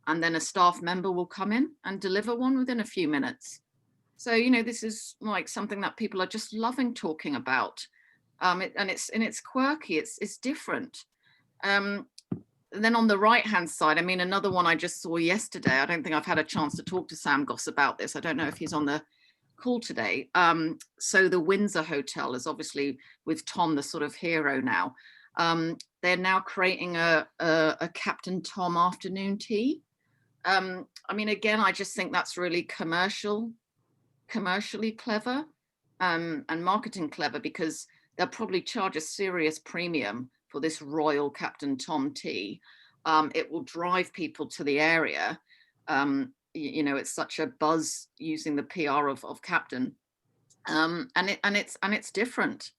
And then a staff member will come in and deliver one within a few minutes. So, you know, this is like something that people are just loving talking about. And it's quirky, it's different. And then on the right hand side, I mean, another one I just saw yesterday, I don't think I've had a chance to talk to Sam Goss about this. I don't know if he's on the call today. So the Windsor Hotel is obviously with Tom, the sort of hero now. They're now creating a Captain Tom afternoon tea. I mean, again, I just think that's really commercially clever and marketing clever, because they'll probably charge a serious premium for this Royal Captain Tom tea. It will drive people to the area. You know, it's such a buzz using the PR of Captain, and it's different.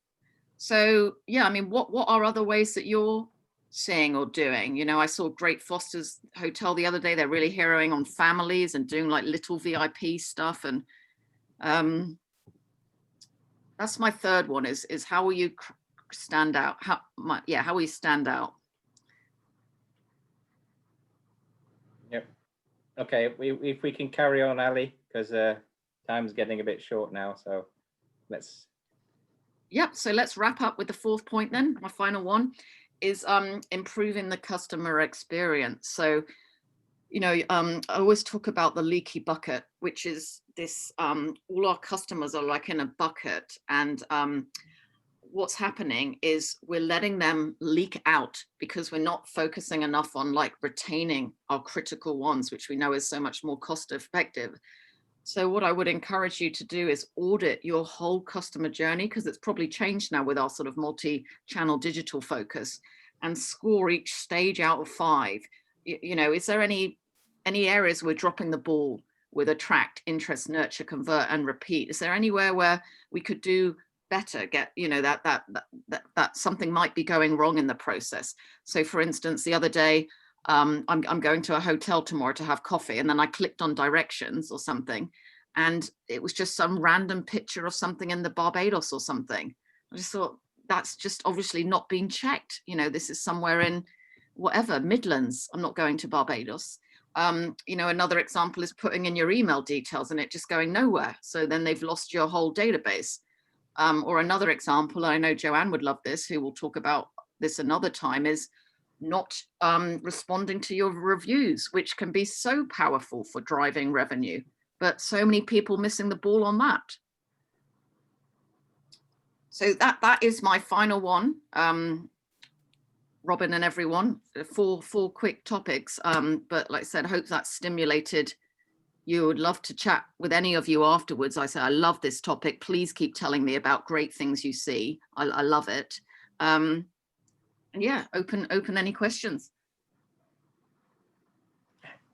So yeah, I mean, what are other ways that you're seeing or doing? You know, I saw Great Foster's Hotel the other day. They're really heroing on families and doing like little VIP stuff. And that's my third one, is how will you stand out? How will you stand out? Yep. Okay, if we can carry on, Ali, because time's getting a bit short now. So let's. Yep. So let's wrap up with the fourth point then. My final one is improving the customer experience. So, you know, I always talk about the leaky bucket, which is this, all our customers are like in a bucket, and what's happening is we're letting them leak out because we're not focusing enough on like retaining our critical ones, which we know is so much more cost effective. So what I would encourage you to do is audit your whole customer journey, because it's probably changed now with our sort of multi-channel digital focus, and score each stage out of 5. You know, is there any areas we're dropping the ball with attract, interest, nurture, convert, and repeat? Is there anywhere where we could do better, get, you know, that something might be going wrong in the process? So for instance, the other day, I'm going to a hotel tomorrow to have coffee, and then I clicked on directions or something, and it was just some random picture of something in the Barbados or something. I just thought, that's just obviously not being checked. You know, this is somewhere in whatever, Midlands. I'm not going to Barbados. You know, another example is putting in your email details and it just going nowhere. So then they've lost your whole database. Or another example, I know Joanne would love this, who will talk about this another time, is not responding to your reviews, which can be so powerful for driving revenue, but so many people missing the ball on that. So that is my final one, Robin and everyone, four quick topics. But like I said, hope that stimulated. You would love to chat with any of you afterwards. I say, I love this topic. Please keep telling me about great things you see. I love it. And yeah, open any questions.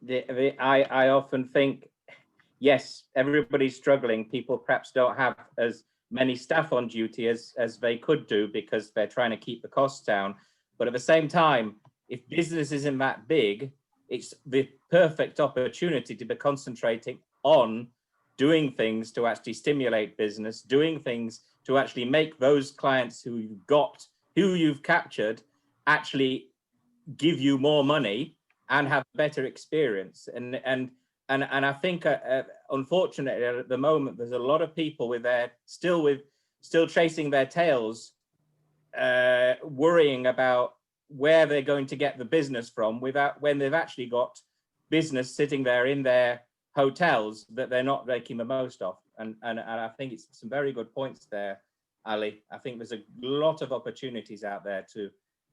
I often think, yes, everybody's struggling. People perhaps don't have as many staff on duty as they could do because they're trying to keep the costs down. But at the same time, if business isn't that big, it's the perfect opportunity to be concentrating on doing things to actually stimulate business, doing things to actually make those clients who you've captured actually give you more money and have a better experience. And I think unfortunately at the moment there's a lot of people still chasing their tails, worrying about where they're going to get the business from when they've actually got business sitting there in their hotels that they're not making the most of. And I think it's some very good points there, Ali. I think there's a lot of opportunities out there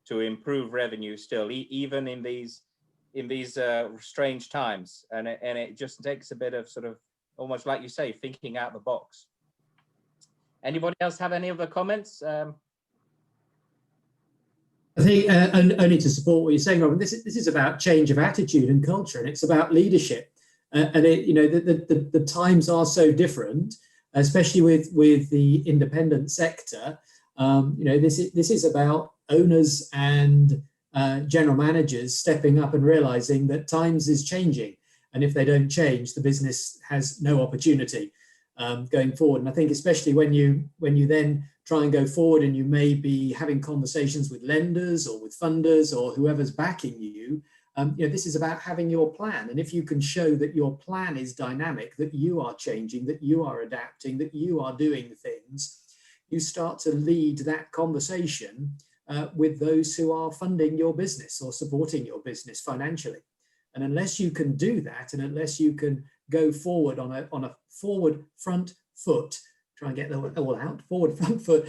to improve revenue still, even in these strange times. And it just takes a bit of sort of, almost like you say, thinking out the box. Anybody else have any other comments? I think only to support what you're saying, Robin, this is about change of attitude and culture, and it's about leadership. And the times are so different, especially with the independent sector. This is about owners and general managers stepping up and realizing that times is changing, and if they don't change, the business has no opportunity going forward. And I think especially when you then try and go forward and you may be having conversations with lenders or with funders or whoever's backing you, this is about having your plan. And if you can show that your plan is dynamic, that you are changing, that you are adapting, that you are doing things, you start to lead that conversation with those who are funding your business or supporting your business financially. And unless you can do that, and unless you can go forward on a forward front foot, try and get that all out, forward front foot,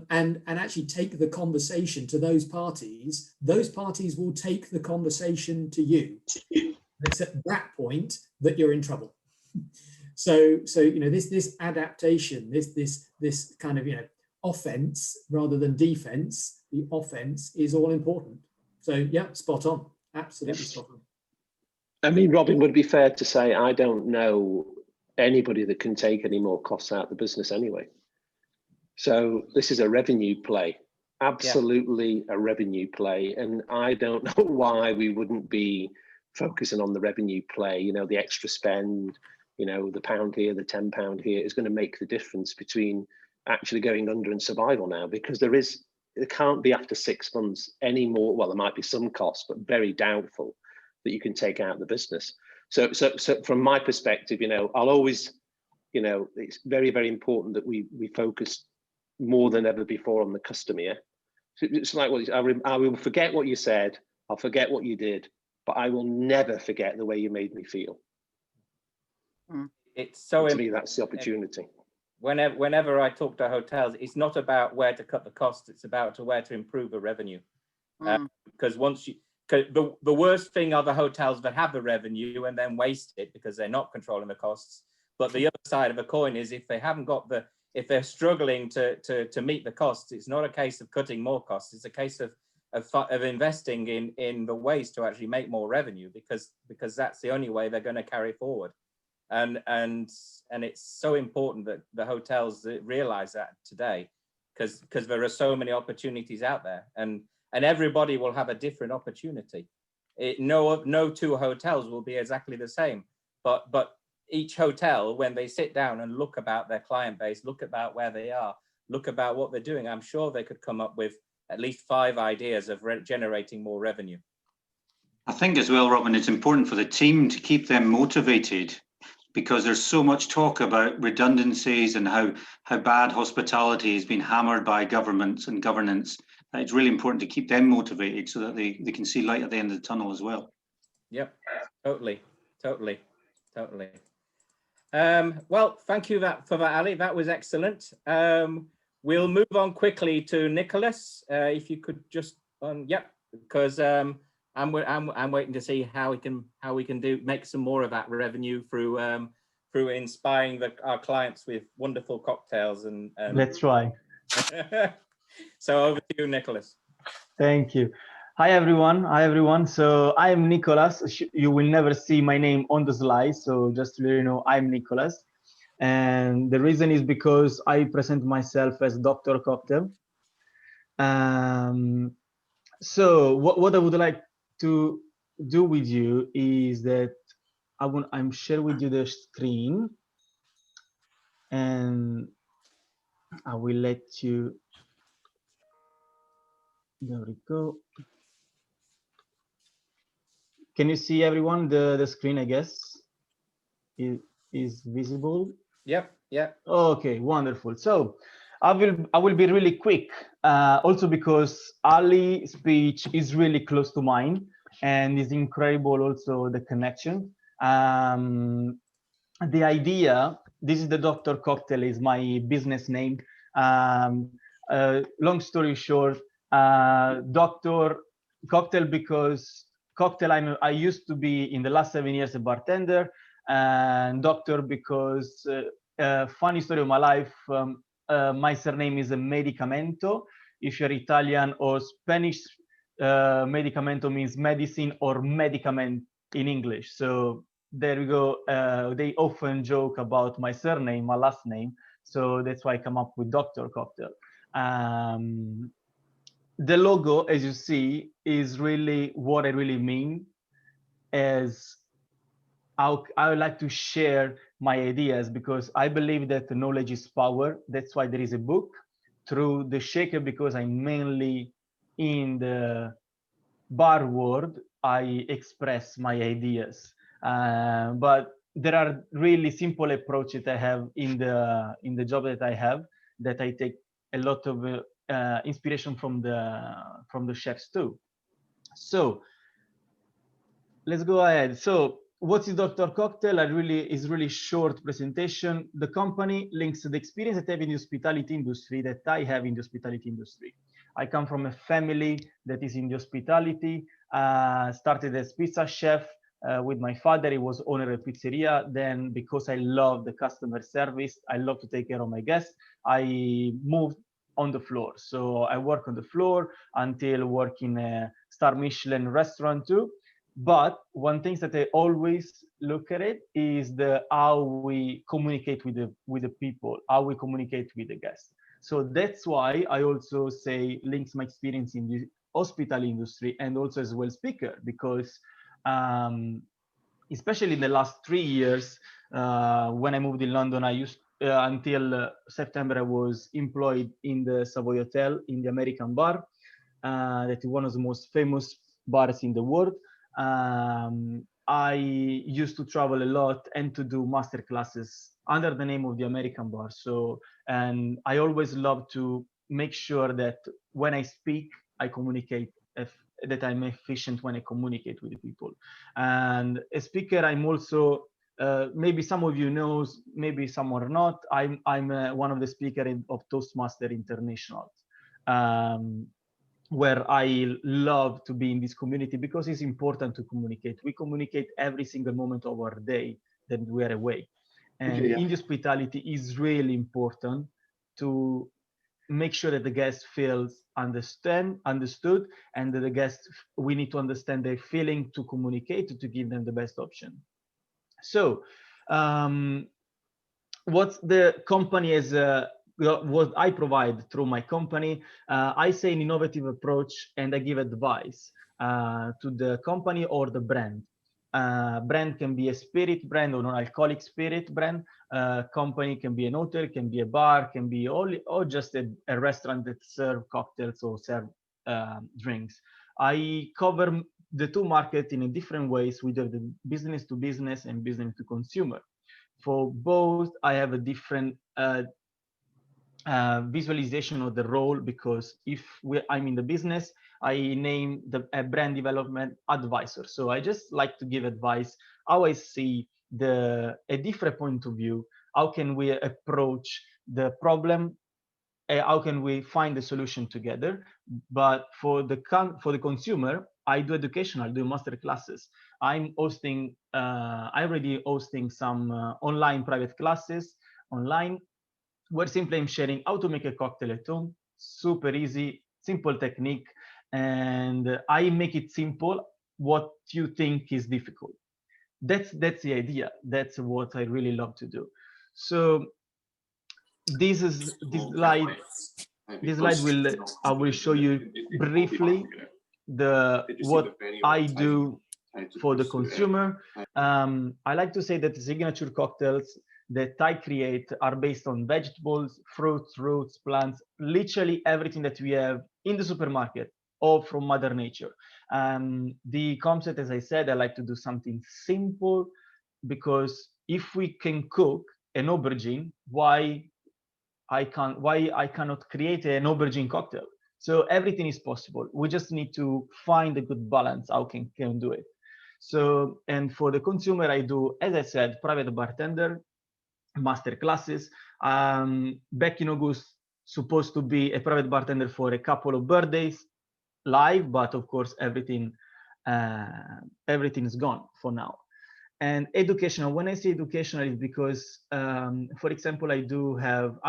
and actually take the conversation to those parties will take the conversation to you. It's at that point that you're in trouble. So this adaptation, this kind of offense rather than defense, the offense is all important. So yeah, spot on, absolutely spot on. I mean, Robin, would it be fair to say I don't know anybody that can take any more costs out of the business anyway? So this is a revenue play, absolutely a revenue play. And I don't know why we wouldn't be focusing on the revenue play, the extra spend, the pound here, the £10 here is going to make the difference between actually going under and survival now, because it can't be after 6 months anymore. Well, there might be some costs, but very doubtful that you can take out the business. So from my perspective, I'll always, it's very, very important that we focus more than ever before on the customer. Yeah? So it's like, I will forget what you said, I'll forget what you did, but I will never forget the way you made me feel. It's so to me, that's the opportunity. Whenever I talk to hotels, it's not about where to cut the costs, it's about where to improve the revenue. Because the worst thing are the hotels that have the revenue and then waste it because they're not controlling the costs. But the other side of the coin is if they're struggling to meet the costs, it's not a case of cutting more costs. It's a case of investing in the ways to actually make more revenue, because that's the only way they're going to carry forward. And it's so important that the hotels realize that today, because there are so many opportunities out there, and everybody will have a different opportunity. No two hotels will be exactly the same, but each hotel, when they sit down and look about their client base, look about where they are, look about what they're doing, I'm sure they could come up with at least 5 ideas of generating more revenue. I think as well, Robin, it's important for the team to keep them motivated, because there's so much talk about redundancies and how bad hospitality has been hammered by governments and governance. It's really important to keep them motivated so that they can see light at the end of the tunnel as well. Yep, totally. Well, thank you for that, Ali. That was excellent. We'll move on quickly to Nicholas. If you could just, because I'm waiting to see how we can make some more of that revenue through inspiring our clients with wonderful cocktails and Let's try. So over to you, Nicholas. Thank you. Hi everyone. So I am Nicholas. You will never see my name on the slide, so just to let you know, I'm Nicholas. And the reason is because I present myself as Dr. Cocktail. So what I would like to do with you is that I'm share with you the screen, and I will let you. There we go. Can you see everyone? The screen, I guess, is visible. Yep. Yep. Okay, wonderful. So I will be really quick, also because Ali's speech is really close to mine, and is incredible also the connection. The idea, this is the Dr. Cocktail, is my business name. Long story short, Dr. Cocktail, because cocktail, I used to be in the last 7 years a bartender, and doctor because funny story of my life, my surname is a Medicamento. If you're Italian or Spanish, Medicamento means medicine or medicament in English. So there we go. They often joke about my surname, my last name. So that's why I come up with Dr. Cocktail. The logo, as you see, is really what I really mean, as I would like to share my ideas, because I believe that the knowledge is power. That's why there is a book through the shaker, because I'm mainly in the bar world. I express my ideas, but there are really simple approaches I have in the job that I have, that I take a lot of inspiration from the chefs too. So let's go ahead. So what is Dr. Cocktail? Is really short presentation. The company links the experience that I have in the hospitality industry, that I have in the hospitality industry. I come from a family that is in the hospitality. Started as pizza chef with my father. He was owner of a pizzeria. Then, because I love the customer service, I love to take care of my guests, I moved on the floor. So I work on the floor until working a star Michelin restaurant too. But one thing that I always look at it is how we communicate with the people, how we communicate with the guests. So that's why I also say links my experience in the hospitality industry, and also as well speaker, because especially in the last 3 years, when I moved in London, I used until September, I was employed in the Savoy Hotel, in the American bar, that is one of the most famous bars in the world. I used to travel a lot and to do master classes under the name of the American bar. So, and I always love to make sure that when I speak, I communicate, that I'm efficient when I communicate with the people. And a speaker, I'm also, maybe some of you knows, maybe some are not, I'm one of the speakers of Toastmaster International. Where I love to be in this community, because it's important to communicate. We communicate every single moment of our day that we are away. And in hospitality is really important to make sure that the guest feels understood, and that the guests, we need to understand their feeling to communicate, to give them the best option. So what the company is, what I provide through my company, I say an innovative approach, and I give advice to the company or the brand. Brand can be a spirit brand or non-alcoholic spirit brand. Company can be an hotel, can be a bar, can be or just a restaurant that serve cocktails or serve drinks. I cover the two markets in a different ways, with the business to business and business to consumer. For both, I have a different visualization of the role, because if I'm in the business, I name a brand development advisor. So I just like to give advice, how I see a different point of view, how can we approach the problem, how can we find the solution together. But for the consumer, I do education, I do master classes. I'm hosting, I already hosting some online private classes online, where simply I'm sharing how to make a cocktail at home, super easy, simple technique, and I make it simple what you think is difficult. That's the idea. That's what I really love to do. So this slide I will show you briefly what I do for the consumer. I like to say that the signature cocktails, that I create are based on vegetables, fruits, roots, plants, literally everything that we have in the supermarket, all from Mother Nature. The concept, as I said, I like to do something simple, because if we can cook an aubergine, why I cannot create an aubergine cocktail? So everything is possible. We just need to find a good balance how can do it. So, and for the consumer, I do, as I said, private bartender, master classes. Back in August, supposed to be a private bartender for a couple of birthdays live, but of course everything is gone for now. And educational, when I say educational, is because, for example, I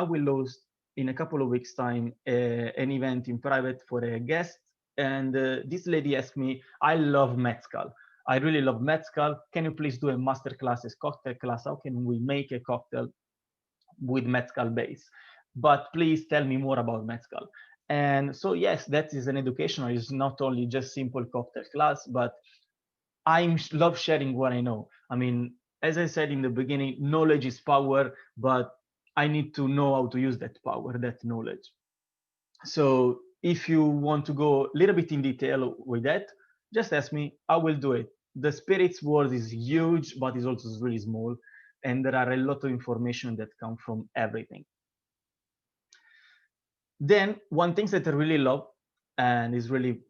will host in a couple of weeks time an event in private for a guest, and this lady asked me, I love mezcal. I really love mezcal. Can you please do a master classes, cocktail class? How can we make a cocktail with mezcal base? But please tell me more about mezcal. And so, yes, that is an educational. It's not only just simple cocktail class, but I love sharing what I know. I mean, as I said in the beginning, knowledge is power, but I need to know how to use that power, that knowledge. So if you want to go a little bit in detail with that, just ask me, I will do it. The spirits world is huge, but it's also really small. And there are a lot of information that come from everything. Then one thing that I really love, and is really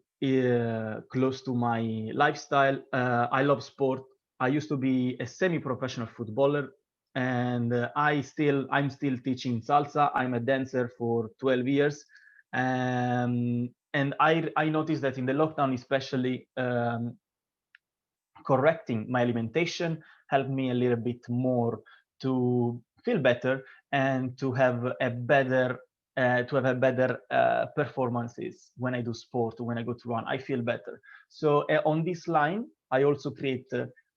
close to my lifestyle, I love sport. I used to be a semi-professional footballer, and I'm still teaching salsa. I'm a dancer for 12 years. And I noticed that in the lockdown, especially, correcting my alimentation helped me a little bit more to feel better and to have a better performances when I do sport, when I go to run. I feel better. So on this line, I also create,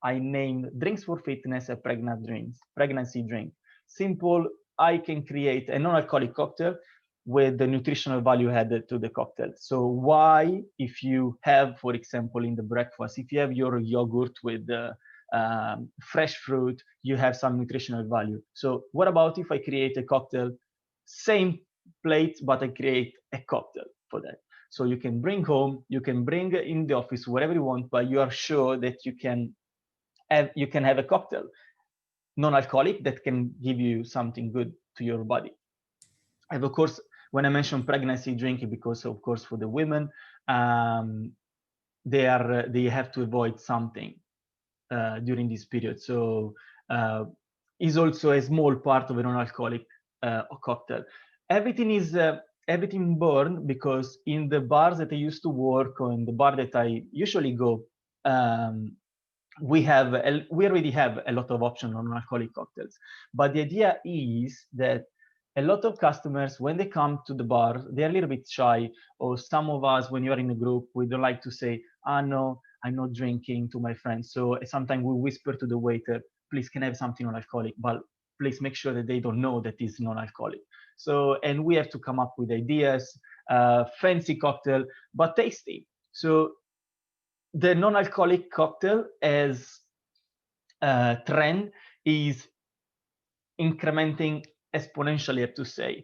I named Drinks for Fitness a pregnancy drink. Simple, I can create a non-alcoholic cocktail with the nutritional value added to the cocktail. So why, if you have, for example, in the breakfast, if you have your yogurt with fresh fruit, you have some nutritional value. So what about if I create a cocktail, same plate, but I create a cocktail for that? So you can bring home, you can bring in the office, wherever you want, but you are sure that you can have a cocktail, non-alcoholic, that can give you something good to your body. And of course, when I mention pregnancy drinking, because of course for the women, they have to avoid something during this period. So is also a small part of a non-alcoholic cocktail. Everything born because in the bars that I used to work, or in the bar that I usually go, we already have a lot of options on non-alcoholic cocktails. But the idea is that a lot of customers, when they come to the bar, they're a little bit shy, or some of us, when you're in a group, we don't like to say, no, I'm not drinking, to my friends. So sometimes we whisper to the waiter, please, can I have something non-alcoholic? But please make sure that they don't know that it's non-alcoholic. So, and we have to come up with ideas, fancy cocktail, but tasty. So the non-alcoholic cocktail as trend is incrementing exponentially, I have to say.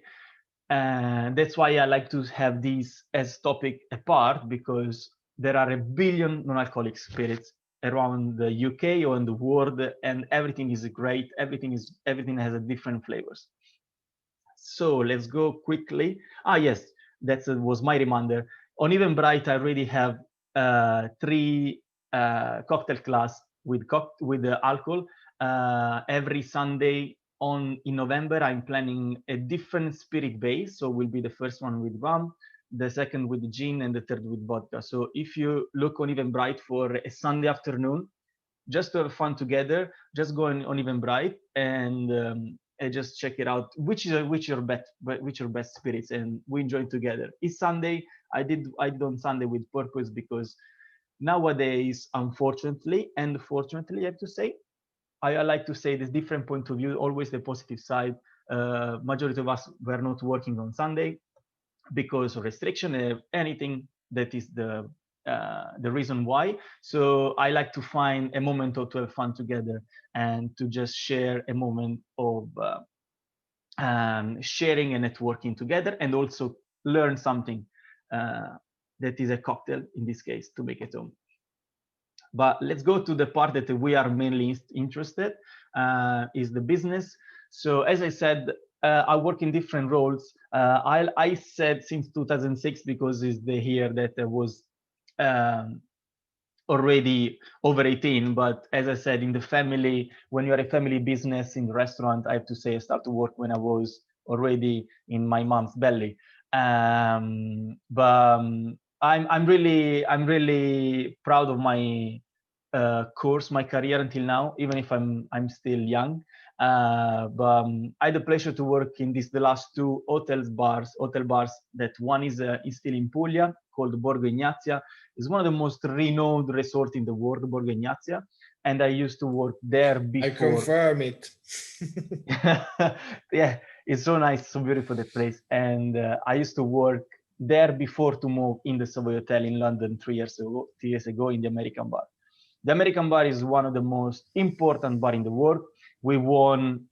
That's why I like to have these as topic apart, because there are 1 billion non-alcoholic spirits around the UK or in the world, and everything is great. Everything has a different flavors. So let's go quickly. Yes, that was my reminder. On Eventbrite, I already have 3 cocktail class with the alcohol. Every Sunday in November, I'm planning a different spirit base. So will be the first one with rum, the second with gin, and the third with vodka. So if you look on Eventbrite for a Sunday afternoon, just to have fun together, just go on Eventbrite and just check it out. Which your best spirits, and we enjoy together. It's Sunday. I did on Sunday with purpose, because nowadays, unfortunately and fortunately, I have to say, I like to say this different point of view, always the positive side. Majority of us were not working on Sunday because of restriction, anything that is the the reason why. So I like to find a moment to have fun together and to just share a moment of sharing and networking together, and also learn something that is a cocktail in this case to make at home. But let's go to the part that we are mainly interested is the business. So as I said, I work in different roles. I said since 2006 because it's the year that I was already over 18. But as I said, in the family, when you're a family business in the restaurant, I have to say I started to work when I was already in my mom's belly. I'm really proud of my course, my career until now, even if I'm still young. But I had the pleasure to work in the last two hotel bars. That one is still in Puglia, called Borgo Ignazia. It's one of the most renowned resorts in the world, Borgo Ignazia, and I used to work there before. I confirm it. Yeah, it's so nice, so beautiful, the place. And I used to work there before to move in the Savoy Hotel in London 3 years ago in the American bar. The American bar is one of the most important bar in the world. We won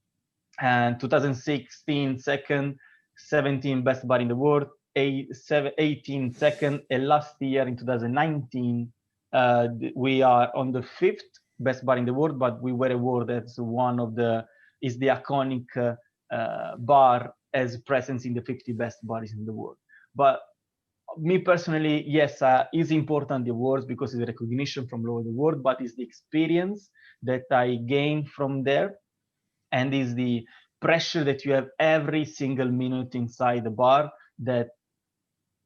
2016 second, 17 best bar in the world, 18 second, and last year in 2019 we are on the 5th best bar in the world, but we were awarded as one of the iconic bar as presence in the 50 best bars in the world. But me personally, yes, it's important, the awards, because it's a recognition from all over the world, but it's the experience that I gain from there, and is the pressure that you have every single minute inside the bar that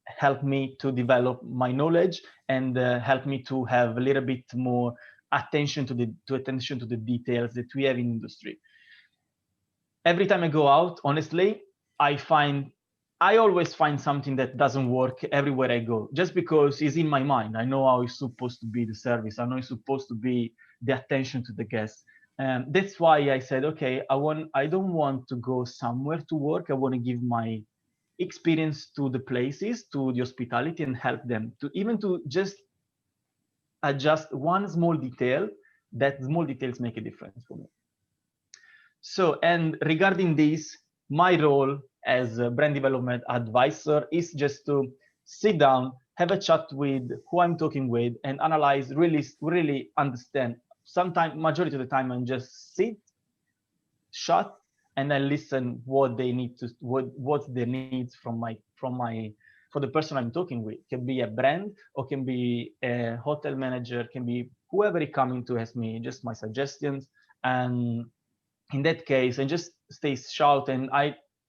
helped me to develop my knowledge and help me to have a little bit more attention to the details that we have in industry. Every time I go out, honestly, I always find something that doesn't work everywhere I go, just because it's in my mind. I know how it's supposed to be the service. I know it's supposed to be the attention to the guests. That's why I said, okay, I don't want to go somewhere to work. I want to give my experience to the places, to the hospitality, and help them to even to just adjust one small detail. That small details make a difference for me. So, and regarding this, my role as a brand development advisor is just to sit down, have a chat with who I'm talking with, and analyze, really understand. Sometimes, majority of the time, I just sit, shut, and I listen what they need to, what's their needs for the person I'm talking with. Can be a brand, or can be a hotel manager, can be whoever is coming to ask me just my suggestions. And in that case, I just stay shout, and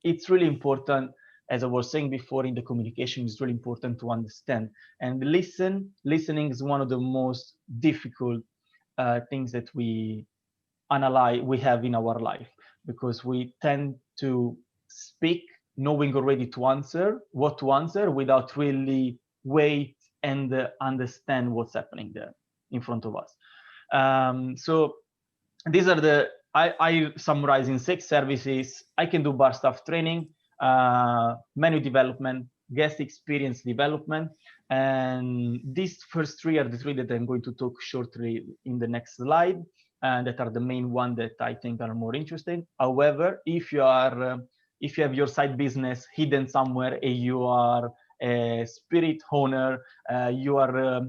it's really important, as I was saying before, in the communication, it's really important to understand and listening is one of the most difficult things that we have in our life, because we tend to speak knowing already what to answer without really wait and understand what's happening there in front of us. So these are I summarize in 6 services. I can do bar staff training, menu development, guest experience development, and these first 3 are the 3 that I'm going to talk shortly in the next slide, and that are the main one that I think are more interesting. However, if you have your side business hidden somewhere, and you are a spirit owner, you are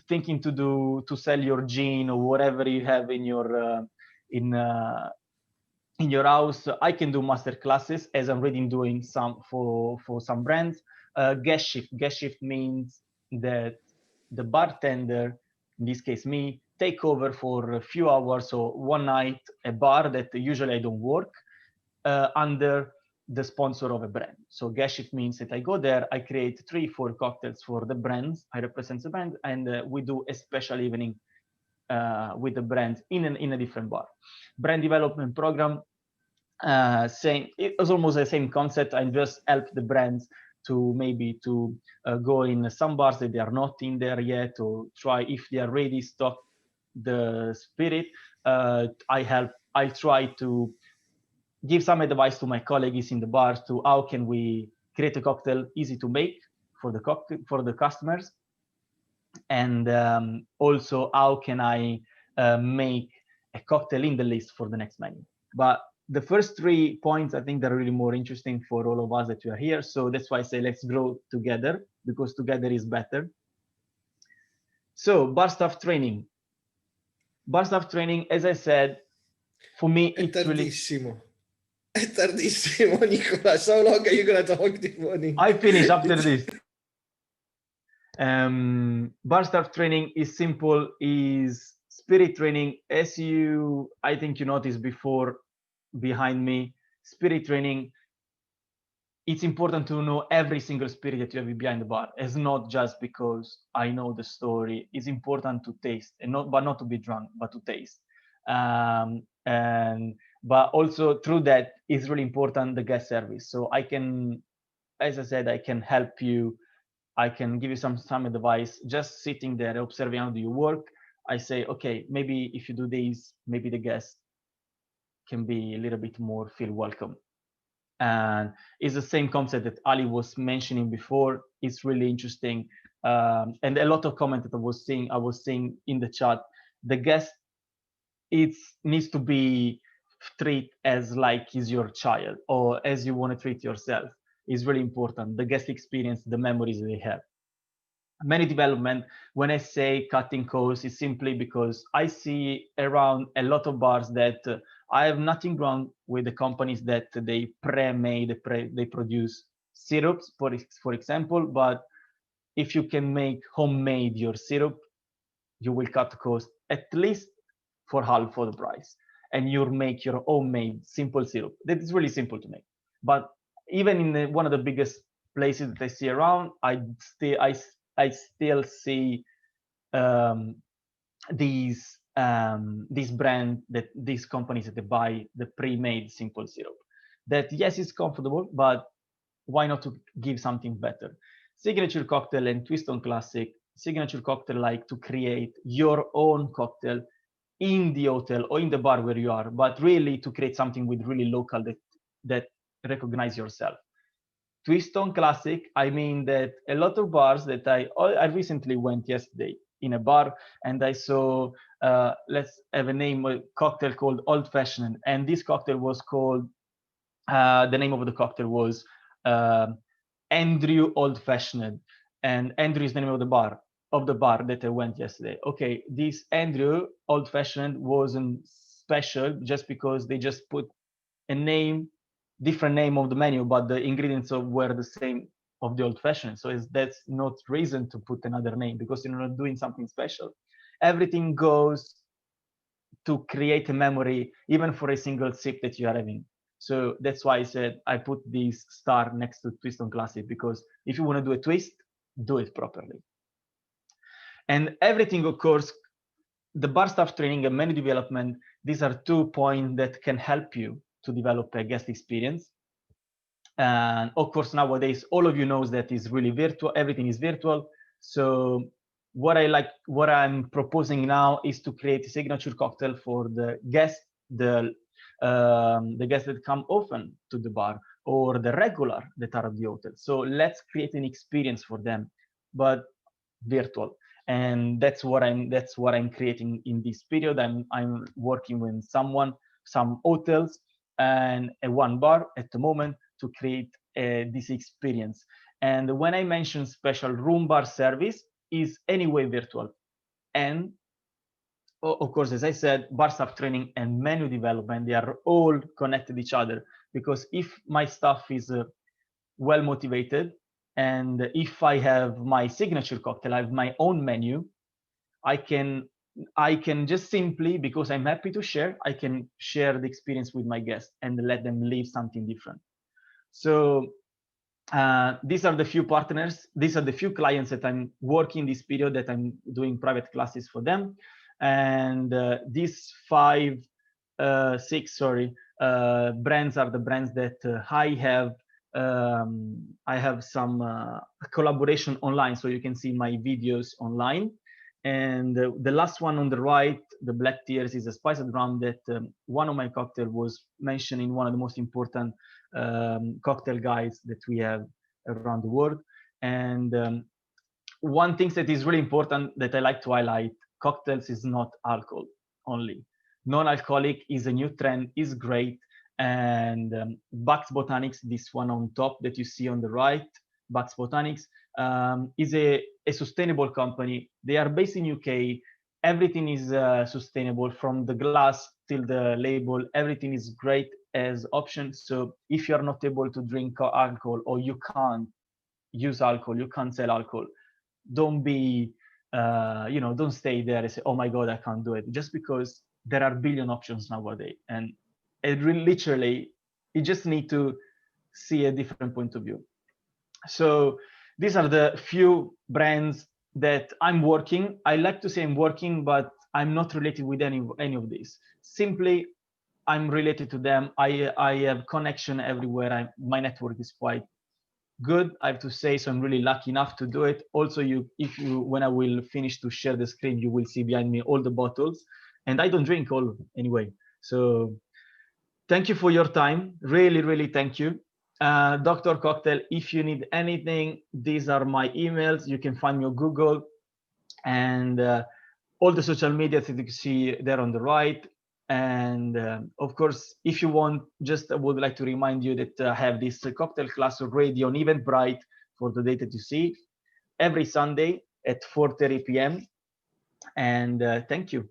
thinking to sell your gin or whatever you have in your in your house, I can do master classes, as I'm already doing some for some brands. Guest shift means that the bartender, in this case me, take over for a few hours or one night a bar that usually I don't work under the sponsor of a brand. So guest shift means that I go there, I create 3-4 cocktails for the brands, I represent the brand, and we do a special evening with the brand in a different bar. Brand development program, it was almost the same concept. I just help the brands to maybe go in some bars that they are not in there yet, or try if they are ready stock the spirit. I try to give some advice to my colleagues in the bars to how can we create a cocktail easy to make for the customers. and also how can I make a cocktail in the list for the next menu. But the first 3 points, I think, they're really more interesting for all of us that we are here. So that's why I say let's grow together, because together is better. So bar staff training. Bar staff training, as I said, for me, it's tardissimo. Really... È tardissimo, Nicola. So long are you going to talk this morning? I finish after this. Bar staff training is simple, is spirit training. As you, I think you noticed before behind me, spirit training, it's important to know every single spirit that you have behind the bar. It's not just because I know the story. It's important to taste, and not to be drunk, but to taste. But also through that, it's really important the guest service. So I can, as I said, I can help you. I can give you some advice. Just sitting there, observing how do you work. I say, okay, maybe if you do this, maybe the guest can be a little bit more feel welcome. And it's the same concept that Ali was mentioning before. It's really interesting, and a lot of comment that I was seeing in the chat. The guest, it needs to be treated as like he's your child, or as you want to treat yourself. Is really important. The guest experience, the memories they have. Menu development, when I say cutting costs, is simply because I see around a lot of bars that I have nothing wrong with the companies that they pre-made, they produce syrups, for example, but if you can make homemade your syrup, you will cut the cost at least for half for the price, and you'll make your homemade simple syrup. That is really simple to make. But even in one of the biggest places that I see around, I still see these brand, that these companies that they buy the pre-made simple syrup. That yes, it's comfortable, but why not to give something better? Signature cocktail and twist on classic. Signature cocktail, like to create your own cocktail in the hotel or in the bar where you are, but really to create something with really local that recognize yourself. Twist on classic, I mean that a lot of bars that I recently went yesterday in a bar and I saw, let's have a name, a cocktail called Old Fashioned, and this cocktail was called, the name of the cocktail was Andrew Old Fashioned, and Andrew is the name of the bar that I went yesterday. Okay, this Andrew Old Fashioned wasn't special just because they just put a name, different name of the menu, but the ingredients were the same of the Old Fashioned. So that's not reason to put another name, because you're not doing something special. Everything goes to create a memory, even for a single sip that you are having. So that's why I said I put this star next to Twist on Classic, because if you want to do a twist, do it properly. And everything, of course, the bar staff training and menu development, these are 2 points that can help you to develop a guest experience. And of course, nowadays, all of you knows that is really virtual, everything is virtual. So what I'm proposing now is to create a signature cocktail for the guests, the guests that come often to the bar, or the regular that are at the hotel. So let's create an experience for them, but virtual. And that's what I'm creating in this period. I'm working with some hotels and one bar at the moment to create this experience. And when I mention special room bar service, is anyway virtual. And of course, as I said, bar staff training and menu development, they are all connected each other, because if my staff is well motivated, and if I have my signature cocktail, I have my own menu, I can just simply, because I'm happy to share, I can share the experience with my guests and let them live something different. So these are the few partners, these are the few clients that I'm working this period, that I'm doing private classes for them. And these 6 brands are the brands that I have some collaboration online, so you can see my videos online. And the last one on the right, the Black Tears, is a spiced rum that one of my cocktail was mentioned in one of the most important cocktail guides that we have around the world. And one thing that is really important that I like to highlight, cocktails is not alcohol only. Non-alcoholic is a new trend, is great. And Bucks Botanics, this one on top that you see on the right, Bucks Botanics, is a sustainable company. They are based in UK. Everything is sustainable, from the glass till the label. Everything is great as option. So if you are not able to drink alcohol, or you can't use alcohol, you can't sell alcohol, don't be, don't stay there and say, oh my God, I can't do it. Just because there are billion options nowadays. And it really, literally, you just need to see a different point of view. So these are the few brands that I'm working. I like to say I'm working, but I'm not related with any of these. Simply, I'm related to them. I have connection everywhere. My network is quite good, I have to say. So I'm really lucky enough to do it. Also, when I will finish to share the screen, you will see behind me all the bottles, and I don't drink all anyway. So thank you for your time. Really, really thank you. Dr. Cocktail, if you need anything, these are my emails. You can find me on Google, and all the social media that you can see there on the right. And of course, if you want, just I would like to remind you that I have this cocktail class already on Eventbrite for the date that you see every Sunday at 4:30 p.m. And thank you.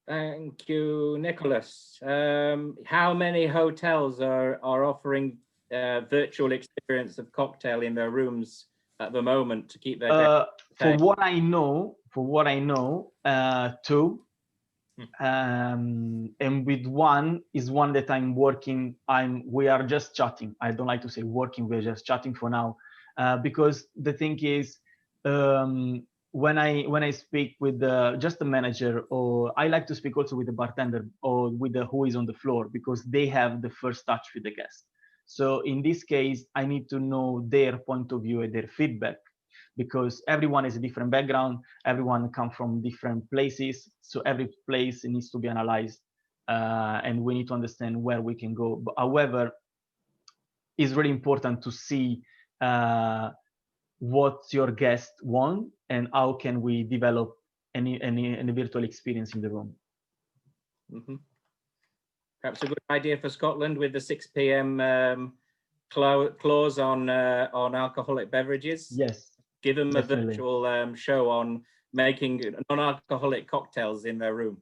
Thank you, Nicholas. How many hotels are offering virtual experience of cocktail in their rooms at the moment to keep their for what I know, two. And with one that I'm working. We are just chatting. I don't like to say working. We're just chatting for now, because the thing is, when I speak with just the manager, or I like to speak also with the bartender or with who is on the floor, because they have the first touch with the guest. So in this case, I need to know their point of view and their feedback, because everyone has a different background, everyone comes from different places, so every place needs to be analyzed, and we need to understand where we can go. But however, it's really important to see what your guests want and how can we develop any virtual experience in the room. Mm-hmm. Perhaps a good idea for Scotland with the 6 p.m. clause on alcoholic beverages. Yes. Give them definitely. A virtual show on making non-alcoholic cocktails in their room.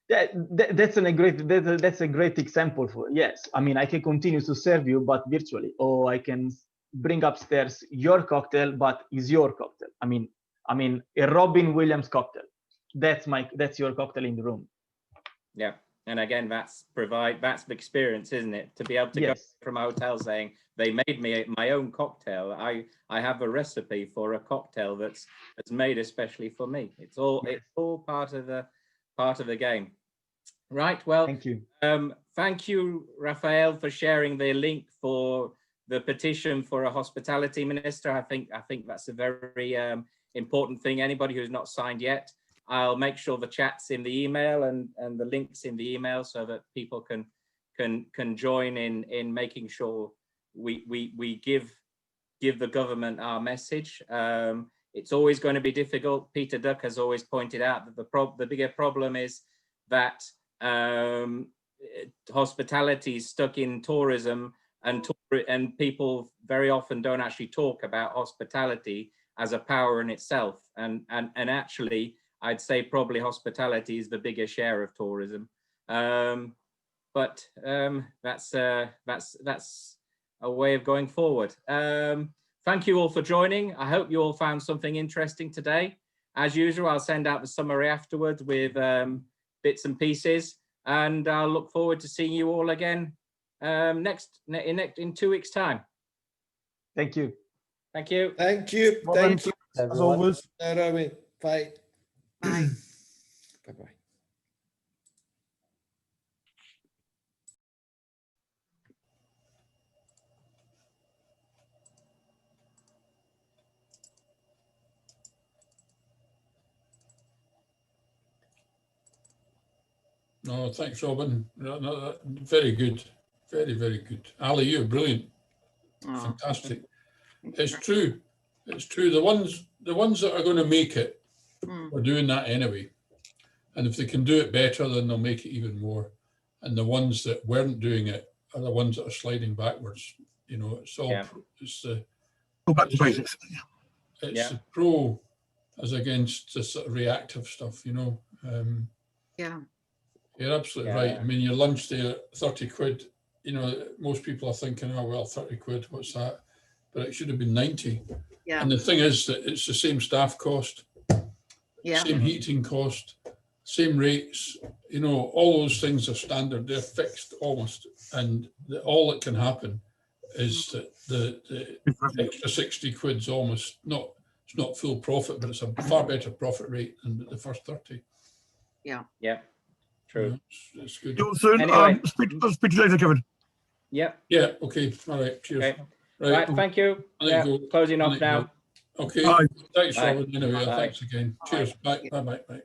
That's a great example for, yes. I mean, I can continue to serve you, but virtually, or I can bring upstairs your cocktail, but is your cocktail. I mean, a Robin Williams cocktail. That's your cocktail in the room. Yeah. And again, that's the experience, isn't it? To be able to go from a hotel saying they made me my own cocktail. I have a recipe for a cocktail that's made especially for me. It's all part of the game. Right. Well, thank you. Thank you, Raphael, for sharing the link for the petition for a hospitality minister. I think that's a very important thing. Anybody who's not signed yet, I'll make sure the chat's in the email and the links in the email so that people can join in making sure we give the government our message. It's always going to be difficult. Peter Duck has always pointed out that the bigger problem is that hospitality is stuck in tourism, and people very often don't actually talk about hospitality as a power in itself. And actually, I'd say probably hospitality is the bigger share of tourism, but that's a way of going forward. Thank you all for joining. I hope you all found something interesting today. As usual, I'll send out the summary afterwards with bits and pieces, and I'll look forward to seeing you all again in 2 weeks' time. Thank you. Thank you. Thank you. Thank you. As always. Bye. Bye. Bye-bye. No, thanks, Robin. No, very good. Very, very good. Ali, you're brilliant. Fantastic. It's true. It's true. The ones that are going to make it are doing that anyway. And if they can do it better, then they'll make it even more. And the ones that weren't doing it are the ones that are sliding backwards. You know, it's all it's the go back to basics. It's the pro as against the sort of reactive stuff. You know. You're absolutely right. I mean, your lunch there, 30 quid. You know, most people are thinking, oh well, 30 quid, what's that? But it should have been 90. Yeah. And the thing is that it's the same staff cost, same heating cost, same rates. You know, all those things are standard. They're fixed almost. And all that can happen is that the extra 60 quid's almost not. It's not full profit, but it's a far better profit rate than the first 30. Yeah. Yeah. True. It's good. Soon. Anyway. Speak to you later, Kevin. Yeah. Yeah. Okay. All right. Cheers. Okay. Right. Thank you. Yeah. Closing off now. Okay. Bye. Thanks, Bye. Robin. Anyway, Bye. thanks again. Cheers. Bye. Bye. Bye. Bye.